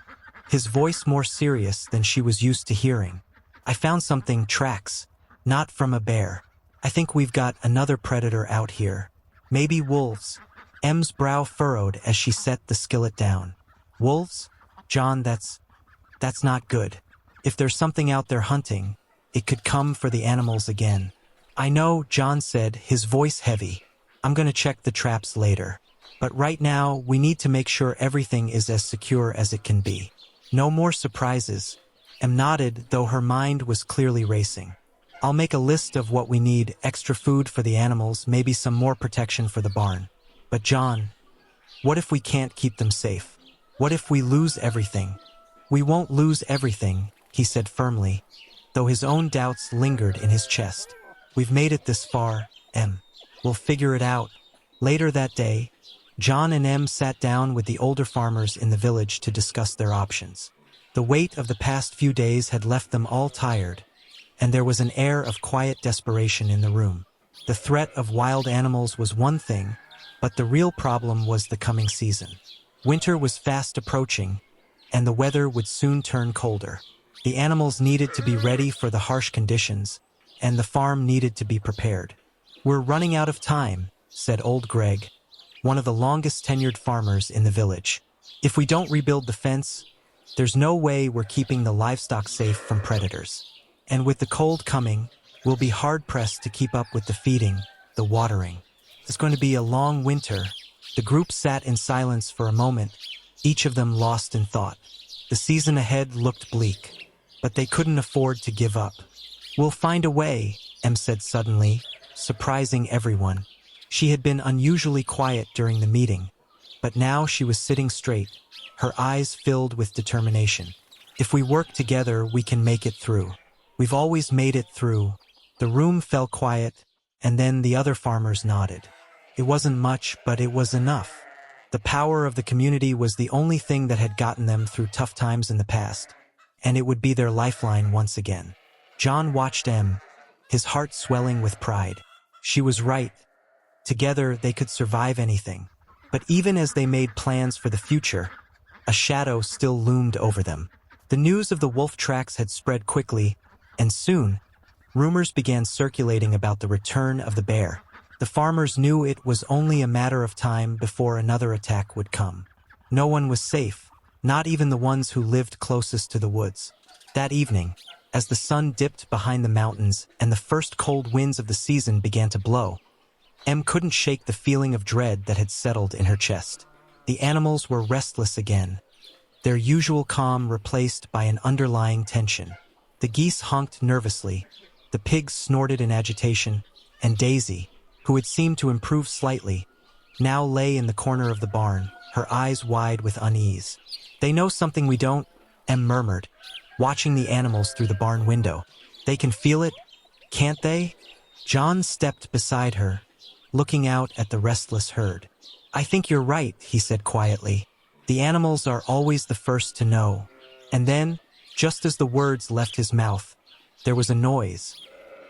his voice more serious than she was used to hearing. I found something, tracks, not from a bear. I think we've got another predator out here. Maybe wolves. Em's brow furrowed as she set the skillet down. Wolves? John, that's not good. If there's something out there hunting, it could come for the animals again. I know, John said, his voice heavy. I'm gonna check the traps later. But right now, we need to make sure everything is as secure as it can be. No more surprises. Em nodded, though her mind was clearly racing. I'll make a list of what we need: extra food for the animals, maybe some more protection for the barn. But John, what if we can't keep them safe? What if we lose everything? We won't lose everything, he said firmly, though his own doubts lingered in his chest. We've made it this far, Em. We'll figure it out. Later that day, John and Em sat down with the older farmers in the village to discuss their options. The weight of the past few days had left them all tired, and there was an air of quiet desperation in the room. The threat of wild animals was one thing, but the real problem was the coming season. Winter was fast approaching, and the weather would soon turn colder. The animals needed to be ready for the harsh conditions, and the farm needed to be prepared. "We're running out of time," said old Greg, one of the longest-tenured farmers in the village. "If we don't rebuild the fence, there's no way we're keeping the livestock safe from predators. And with the cold coming, we'll be hard-pressed to keep up with the feeding, the watering. It's going to be a long winter." The group sat in silence for a moment, each of them lost in thought. The season ahead looked bleak, but they couldn't afford to give up. "We'll find a way," Em said suddenly, surprising everyone. She had been unusually quiet during the meeting, but now she was sitting straight, her eyes filled with determination. "If we work together, we can make it through. We've always made it through." The room fell quiet, and then the other farmers nodded. It wasn't much, but it was enough. The power of the community was the only thing that had gotten them through tough times in the past, and it would be their lifeline once again. John watched Em, his heart swelling with pride. She was right. Together, they could survive anything. But even as they made plans for the future, a shadow still loomed over them. The news of the wolf tracks had spread quickly, and soon, rumors began circulating about the return of the bear. The farmers knew it was only a matter of time before another attack would come. No one was safe, not even the ones who lived closest to the woods. That evening, as the sun dipped behind the mountains and the first cold winds of the season began to blow, Em couldn't shake the feeling of dread that had settled in her chest. The animals were restless again, their usual calm replaced by an underlying tension. The geese honked nervously, the pigs snorted in agitation, and Daisy, who had seemed to improve slightly, now lay in the corner of the barn, her eyes wide with unease. "They know something we don't," Em murmured, watching the animals through the barn window. "They can feel it, can't they?" John stepped beside her, looking out at the restless herd. "I think you're right," he said quietly. "The animals are always the first to know." And then, just as the words left his mouth, there was a noise.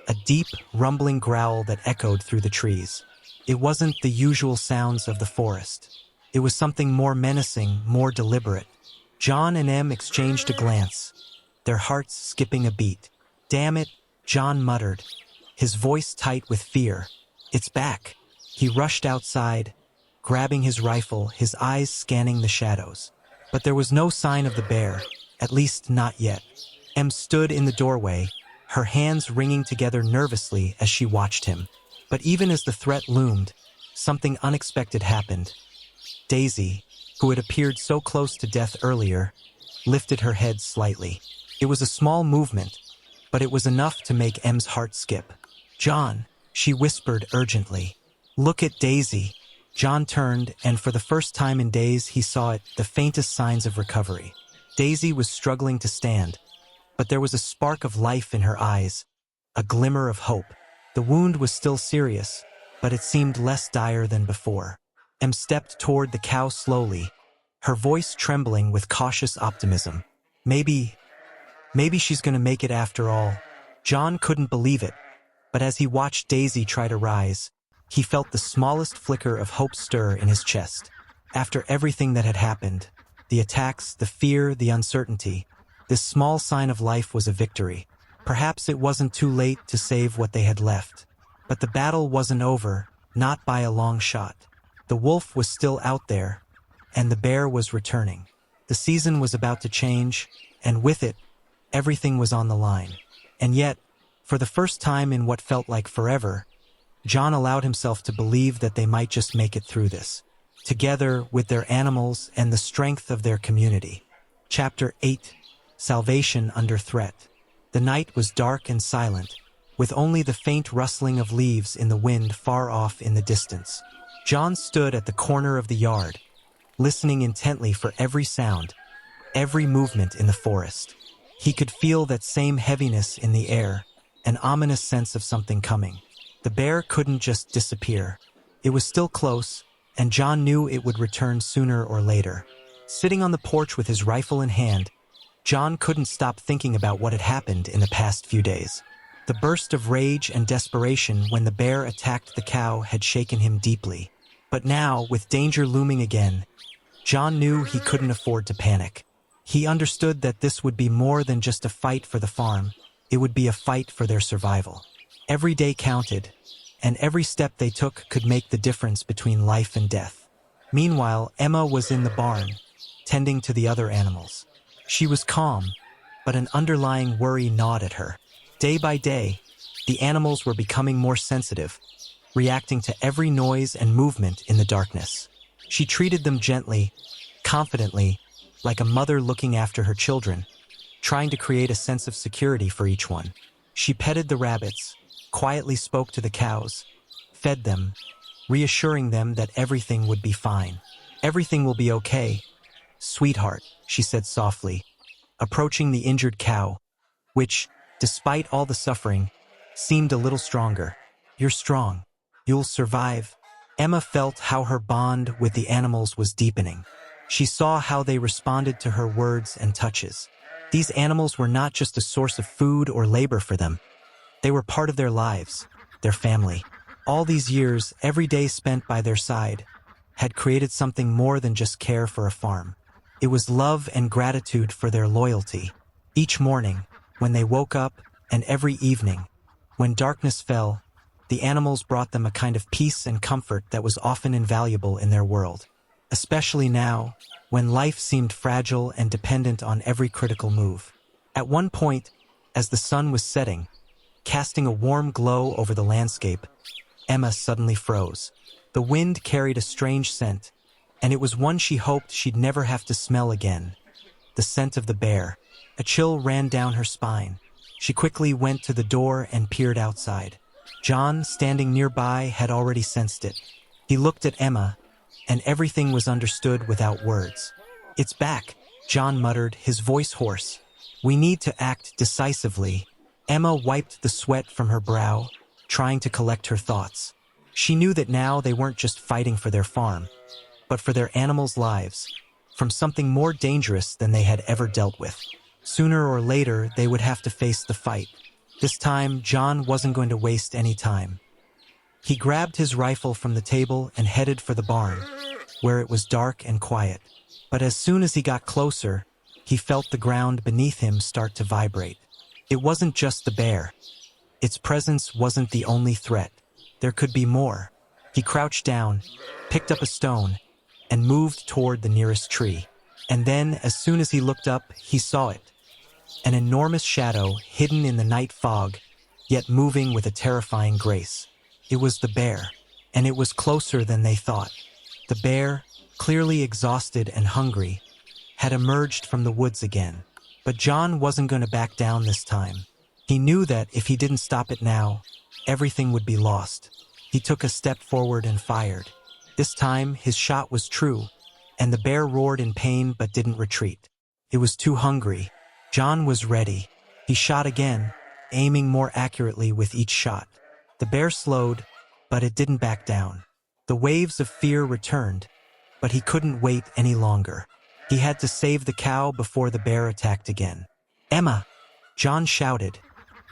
A deep, rumbling growl that echoed through the trees. It wasn't the usual sounds of the forest. It was something more menacing, more deliberate. John and Em exchanged a glance, their hearts skipping a beat. "Damn it," John muttered, his voice tight with fear. "It's back." He rushed outside, grabbing his rifle, his eyes scanning the shadows. But there was no sign of the bear, at least not yet. Em stood in the doorway, her hands wringing together nervously as she watched him. But even as the threat loomed, something unexpected happened. Daisy, who had appeared so close to death earlier, lifted her head slightly. It was a small movement, but it was enough to make Em's heart skip. "John," she whispered urgently. "Look at Daisy." John turned, and for the first time in days he saw it, the faintest signs of recovery. Daisy was struggling to stand, but there was a spark of life in her eyes, a glimmer of hope. The wound was still serious, but it seemed less dire than before. Em stepped toward the cow slowly, her voice trembling with cautious optimism. Maybe she's going to make it after all." John couldn't believe it, but as he watched Daisy try to rise, he felt the smallest flicker of hope stir in his chest. After everything that had happened, the attacks, the fear, the uncertainty, this small sign of life was a victory. Perhaps it wasn't too late to save what they had left. But the battle wasn't over, not by a long shot. The wolf was still out there, and the bear was returning. The season was about to change, and with it, everything was on the line. And yet, for the first time in what felt like forever, John allowed himself to believe that they might just make it through this, together with their animals and the strength of their community. Chapter 8: Salvation Under Threat. The night was dark and silent, with only the faint rustling of leaves in the wind far off in the distance. John stood at the corner of the yard, listening intently for every sound, every movement in the forest. He could feel that same heaviness in the air, an ominous sense of something coming. The bear couldn't just disappear. It was still close, and John knew it would return sooner or later. Sitting on the porch with his rifle in hand, John couldn't stop thinking about what had happened in the past few days. The burst of rage and desperation when the bear attacked the cow had shaken him deeply. But now, with danger looming again, John knew he couldn't afford to panic. He understood that this would be more than just a fight for the farm. It would be a fight for their survival. Every day counted, and every step they took could make the difference between life and death. Meanwhile, Emma was in the barn, tending to the other animals. She was calm, but an underlying worry gnawed at her. Day by day, the animals were becoming more sensitive, reacting to every noise and movement in the darkness. She treated them gently, confidently, like a mother looking after her children, trying to create a sense of security for each one. She petted the rabbits, quietly spoke to the cows, fed them, reassuring them that everything would be fine. "Everything will be okay, sweetheart," she said softly, approaching the injured cow, which, despite all the suffering, seemed a little stronger. "You're strong. You'll survive." Emma felt how her bond with the animals was deepening. She saw how they responded to her words and touches. These animals were not just a source of food or labor for them. They were part of their lives, their family. All these years, every day spent by their side, had created something more than just care for a farm. It was love and gratitude for their loyalty. Each morning, when they woke up, and every evening, when darkness fell, the animals brought them a kind of peace and comfort that was often invaluable in their world. Especially now, when life seemed fragile and dependent on every critical move. At one point, as the sun was setting, casting a warm glow over the landscape, Emma suddenly froze. The wind carried a strange scent, and it was one she hoped she'd never have to smell again. The scent of the bear. A chill ran down her spine. She quickly went to the door and peered outside. John, standing nearby, had already sensed it. He looked at Emma, and everything was understood without words. "It's back," John muttered, his voice hoarse. "We need to act decisively." Emma wiped the sweat from her brow, trying to collect her thoughts. She knew that now they weren't just fighting for their farm, but for their animals' lives, from something more dangerous than they had ever dealt with. Sooner or later, they would have to face the fight. This time, John wasn't going to waste any time. He grabbed his rifle from the table and headed for the barn, where it was dark and quiet. But as soon as he got closer, he felt the ground beneath him start to vibrate. It wasn't just the bear. Its presence wasn't the only threat. There could be more. He crouched down, picked up a stone, and moved toward the nearest tree. And then, as soon as he looked up, he saw it. An enormous shadow hidden in the night fog, yet moving with a terrifying grace. It was the bear, and it was closer than they thought. The bear, clearly exhausted and hungry, had emerged from the woods again. But John wasn't going to back down this time. He knew that if he didn't stop it now, everything would be lost. He took a step forward and fired. This time, his shot was true, and the bear roared in pain but didn't retreat. It was too hungry. John was ready. He shot again, aiming more accurately with each shot. The bear slowed, but it didn't back down. The waves of fear returned, but he couldn't wait any longer. He had to save the cow before the bear attacked again. "Emma!" John shouted,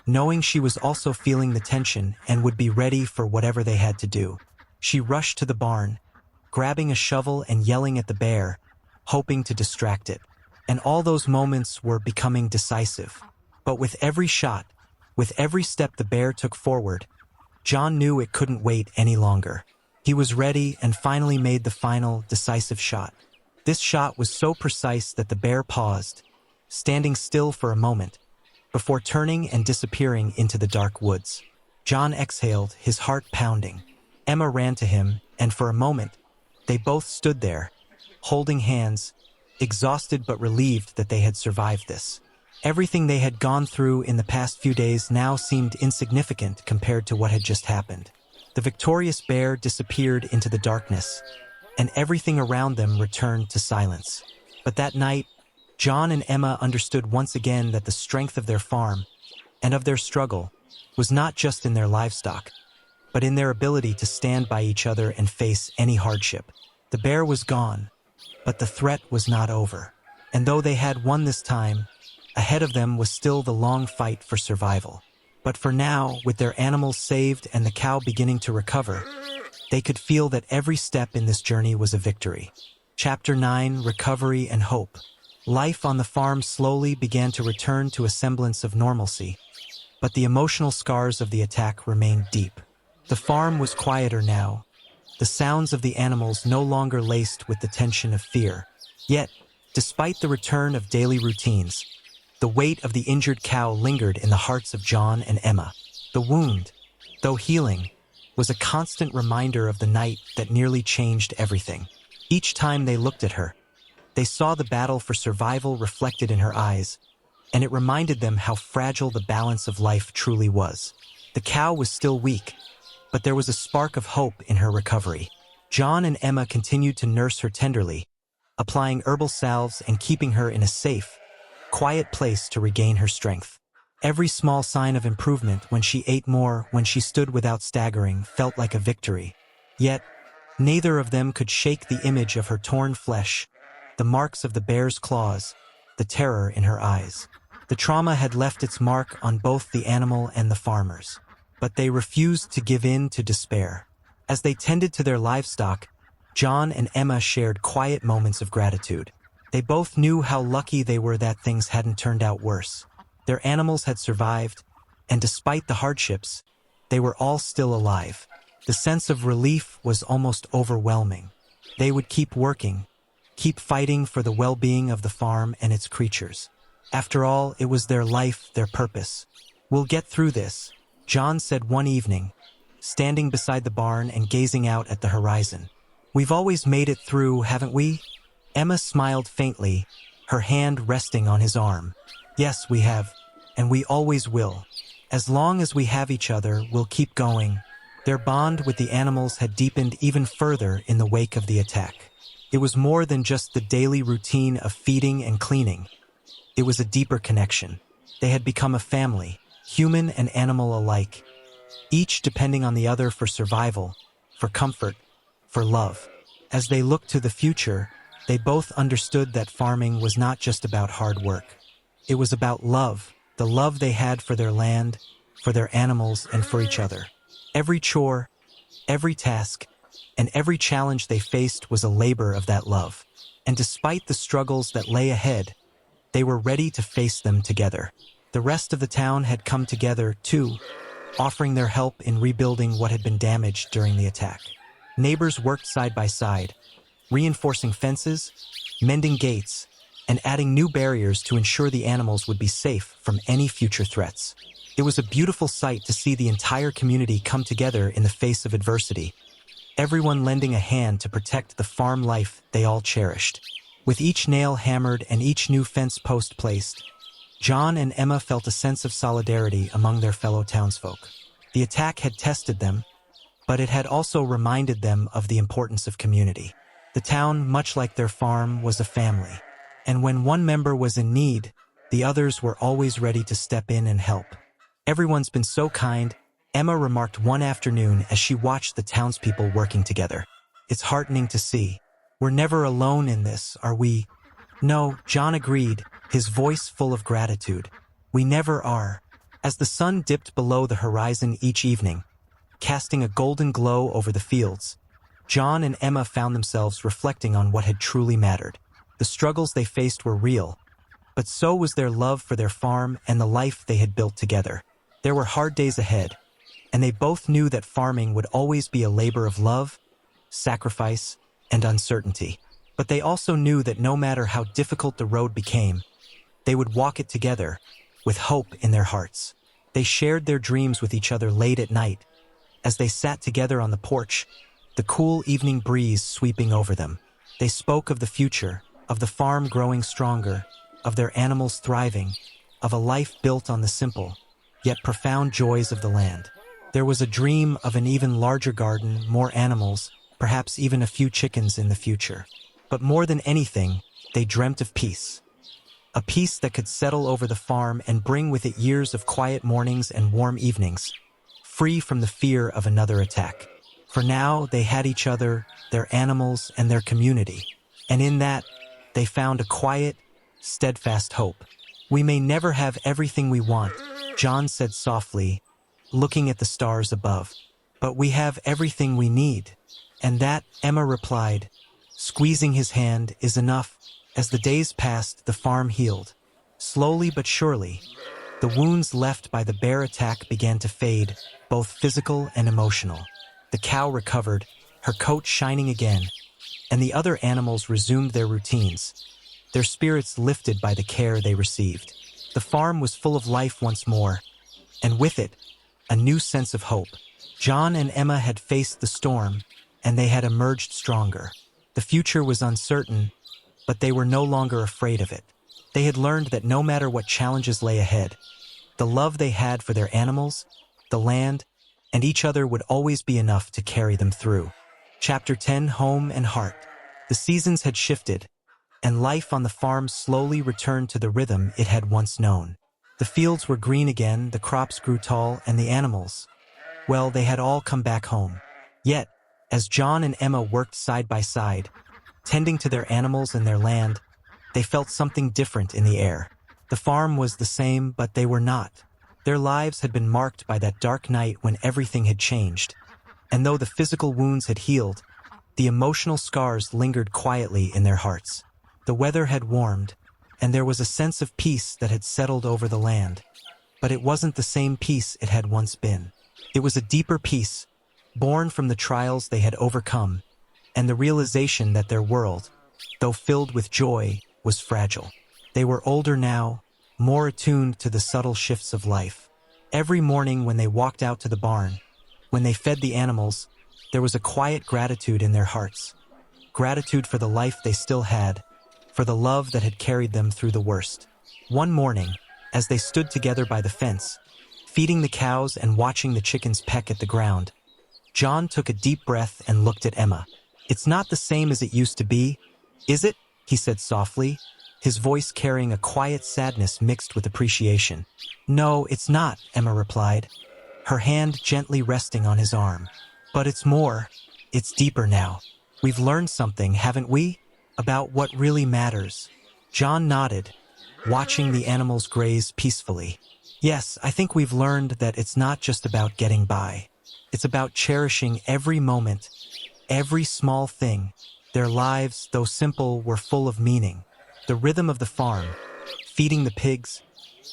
knowing she was also feeling the tension and would be ready for whatever they had to do. She rushed to the barn, grabbing a shovel and yelling at the bear, hoping to distract it. And all those moments were becoming decisive. But with every shot, with every step the bear took forward, John knew it couldn't wait any longer. He was ready and finally made the final, decisive shot. This shot was so precise that the bear paused, standing still for a moment, before turning and disappearing into the dark woods. John exhaled, his heart pounding. Emma ran to him, and for a moment, they both stood there, holding hands, exhausted but relieved that they had survived this. Everything they had gone through in the past few days now seemed insignificant compared to what had just happened. The victorious bear disappeared into the darkness, and everything around them returned to silence. But that night, John and Emma understood once again that the strength of their farm and of their struggle was not just in their livestock, but in their ability to stand by each other and face any hardship. The bear was gone, but the threat was not over. And though they had won this time, ahead of them was still the long fight for survival. But for now, with their animals saved and the cow beginning to recover, they could feel that every step in this journey was a victory. Chapter 9: Recovery and Hope. Life on the farm slowly began to return to a semblance of normalcy, but the emotional scars of the attack remained deep. The farm was quieter now, the sounds of the animals no longer laced with the tension of fear. Yet, despite the return of daily routines, the weight of the injured cow lingered in the hearts of John and Emma. The wound, though healing, was a constant reminder of the night that nearly changed everything. Each time they looked at her, they saw the battle for survival reflected in her eyes, and it reminded them how fragile the balance of life truly was. The cow was still weak, but there was a spark of hope in her recovery. John and Emma continued to nurse her tenderly, applying herbal salves and keeping her in a safe, quiet place to regain her strength. Every small sign of improvement, when she ate more, when she stood without staggering, felt like a victory. Yet, neither of them could shake the image of her torn flesh, the marks of the bear's claws, the terror in her eyes. The trauma had left its mark on both the animal and the farmers, but they refused to give in to despair. As they tended to their livestock, John and Emma shared quiet moments of gratitude. They both knew how lucky they were that things hadn't turned out worse. Their animals had survived, and despite the hardships, they were all still alive. The sense of relief was almost overwhelming. They would keep working, keep fighting for the well-being of the farm and its creatures. After all, it was their life, their purpose. "We'll get through this," John said one evening, standing beside the barn and gazing out at the horizon. "We've always made it through, haven't we?" Emma smiled faintly, her hand resting on his arm. "Yes, we have, and we always will. As long as we have each other, we'll keep going." Their bond with the animals had deepened even further in the wake of the attack. It was more than just the daily routine of feeding and cleaning. It was a deeper connection. They had become a family, human and animal alike, each depending on the other for survival, for comfort, for love. As they looked to the future, they both understood that farming was not just about hard work. It was about love, the love they had for their land, for their animals, and for each other. Every chore, every task, and every challenge they faced was a labor of that love. And despite the struggles that lay ahead, they were ready to face them together. The rest of the town had come together, too, offering their help in rebuilding what had been damaged during the attack. Neighbors worked side by side, reinforcing fences, mending gates, and adding new barriers to ensure the animals would be safe from any future threats. It was a beautiful sight to see the entire community come together in the face of adversity, everyone lending a hand to protect the farm life they all cherished. With each nail hammered and each new fence post placed, John and Emma felt a sense of solidarity among their fellow townsfolk. The attack had tested them, but it had also reminded them of the importance of community. The town, much like their farm, was a family, and when one member was in need, the others were always ready to step in and help. "Everyone's been so kind," Emma remarked one afternoon as she watched the townspeople working together. "It's heartening to see. We're never alone in this, are we?" "No," John agreed, his voice full of gratitude. "We never are." As the sun dipped below the horizon each evening, casting a golden glow over the fields, John and Emma found themselves reflecting on what had truly mattered. The struggles they faced were real, but so was their love for their farm and the life they had built together. There were hard days ahead, and they both knew that farming would always be a labor of love, sacrifice, and uncertainty. But they also knew that no matter how difficult the road became, they would walk it together, with hope in their hearts. They shared their dreams with each other late at night, as they sat together on the porch, the cool evening breeze sweeping over them. They spoke of the future, of the farm growing stronger, of their animals thriving, of a life built on the simple, yet profound joys of the land. There was a dream of an even larger garden, more animals, perhaps even a few chickens in the future. But more than anything, they dreamt of peace. A peace that could settle over the farm and bring with it years of quiet mornings and warm evenings, free from the fear of another attack. For now, they had each other, their animals, and their community. And in that, they found a quiet, steadfast hope. "We may never have everything we want," John said softly, looking at the stars above. "But we have everything we need." "And that," Emma replied, squeezing his hand, "is enough." As the days passed, the farm healed. Slowly but surely, the wounds left by the bear attack began to fade, both physical and emotional. The cow recovered, her coat shining again, and the other animals resumed their routines, their spirits lifted by the care they received. The farm was full of life once more, and with it, a new sense of hope. John and Emma had faced the storm, and they had emerged stronger. The future was uncertain, but they were no longer afraid of it. They had learned that no matter what challenges lay ahead, the love they had for their animals, the land, and each other would always be enough to carry them through. Chapter 10: Home and Heart. The seasons had shifted, and life on the farm slowly returned to the rhythm it had once known. The fields were green again, the crops grew tall, and the animals, well, they had all come back home. Yet, as John and Emma worked side by side, tending to their animals and their land, they felt something different in the air. The farm was the same, but they were not. Their lives had been marked by that dark night when everything had changed. And though the physical wounds had healed, the emotional scars lingered quietly in their hearts. The weather had warmed, and there was a sense of peace that had settled over the land. But it wasn't the same peace it had once been. It was a deeper peace, born from the trials they had overcome, and the realization that their world, though filled with joy, was fragile. They were older now, more attuned to the subtle shifts of life. Every morning when they walked out to the barn, when they fed the animals, there was a quiet gratitude in their hearts. Gratitude for the life they still had, for the love that had carried them through the worst. One morning, as they stood together by the fence, feeding the cows and watching the chickens peck at the ground, John took a deep breath and looked at Emma. "It's not the same as it used to be, is it?" he said softly, his voice carrying a quiet sadness mixed with appreciation. "No, it's not," Emma replied, her hand gently resting on his arm. "But it's more. It's deeper now. We've learned something, haven't we? About what really matters." John nodded, watching the animals graze peacefully. "Yes, I think we've learned that it's not just about getting by. It's about cherishing every moment, every small thing." Their lives, though simple, were full of meaning. The rhythm of the farm, feeding the pigs,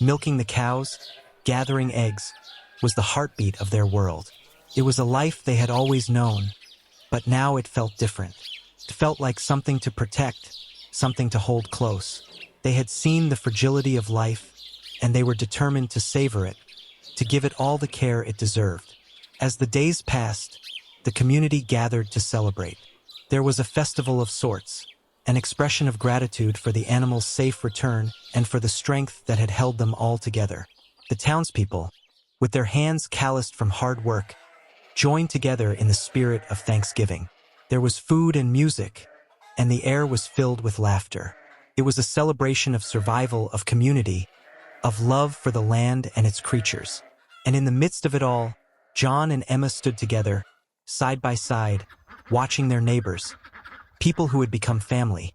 milking the cows, gathering eggs, was the heartbeat of their world. It was a life they had always known, but now it felt different. It felt like something to protect, something to hold close. They had seen the fragility of life, and they were determined to savor it, to give it all the care it deserved. As the days passed, the community gathered to celebrate. There was a festival of sorts, an expression of gratitude for the animals' safe return and for the strength that had held them all together. The townspeople, with their hands calloused from hard work, joined together in the spirit of Thanksgiving. There was food and music, and the air was filled with laughter. It was a celebration of survival, of community, of love for the land and its creatures. And in the midst of it all, John and Emma stood together, side by side, watching their neighbors, people who had become family,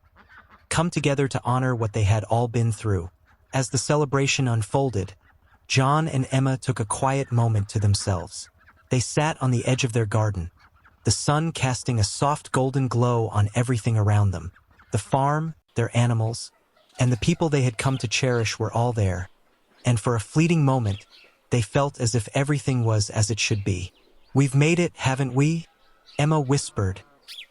come together to honor what they had all been through. As the celebration unfolded, John and Emma took a quiet moment to themselves. They sat on the edge of their garden, the sun casting a soft golden glow on everything around them. The farm, their animals, and the people they had come to cherish were all there, and for a fleeting moment, they felt as if everything was as it should be. "We've made it, haven't we?" Emma whispered,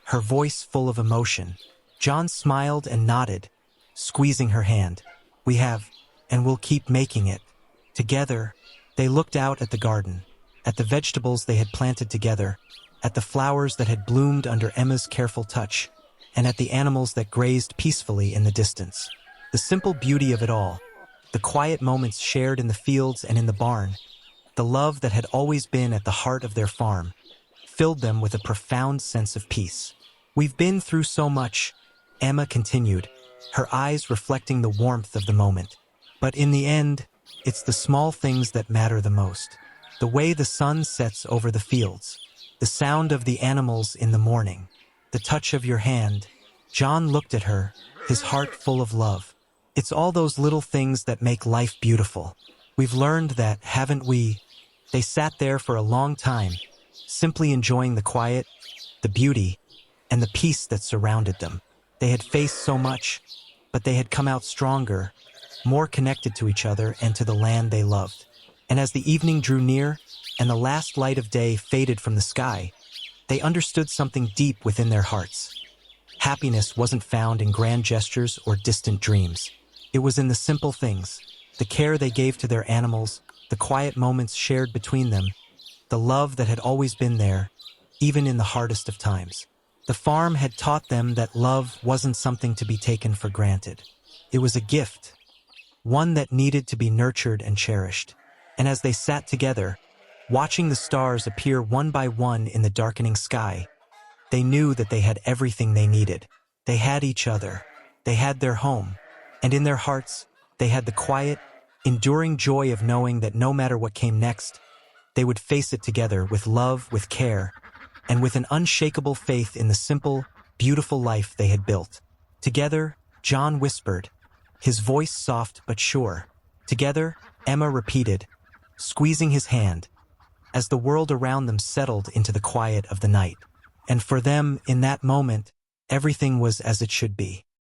her voice full of emotion. John smiled and nodded, squeezing her hand. "We have, and we'll keep making it." Together, they looked out at the garden, at the vegetables they had planted together, at the flowers that had bloomed under Emma's careful touch, and at the animals that grazed peacefully in the distance. The simple beauty of it all, the quiet moments shared in the fields and in the barn, the love that had always been at the heart of their farm, filled them with a profound sense of peace. "We've been through so much," Emma continued, her eyes reflecting the warmth of the moment. "But in the end, it's the small things that matter the most. The way the sun sets over the fields, the sound of the animals in the morning, the touch of your hand." John looked at her, his heart full of love. "It's all those little things that make life beautiful. We've learned that, haven't we?" They sat there for a long time, simply enjoying the quiet, the beauty, and the peace that surrounded them. They had faced so much, but they had come out stronger, more connected to each other and to the land they loved. And as the evening drew near, and the last light of day faded from the sky, they understood something deep within their hearts. Happiness wasn't found in grand gestures or distant dreams. It was in the simple things, the care they gave to their animals, the quiet moments shared between them, the love that had always been there, even in the hardest of times. The farm had taught them that love wasn't something to be taken for granted. It was a gift, one that needed to be nurtured and cherished. And as they sat together, watching the stars appear one by one in the darkening sky, they knew that they had everything they needed. They had each other. They had their home. And in their hearts, they had the quiet, enduring joy of knowing that no matter what came next, they would face it together with love, with care, and with an unshakable faith in the simple, beautiful life they had built. "Together," John whispered, his voice soft but sure. "Together," Emma repeated, squeezing his hand, as the world around them settled into the quiet of the night. And for them, in that moment, everything was as it should be.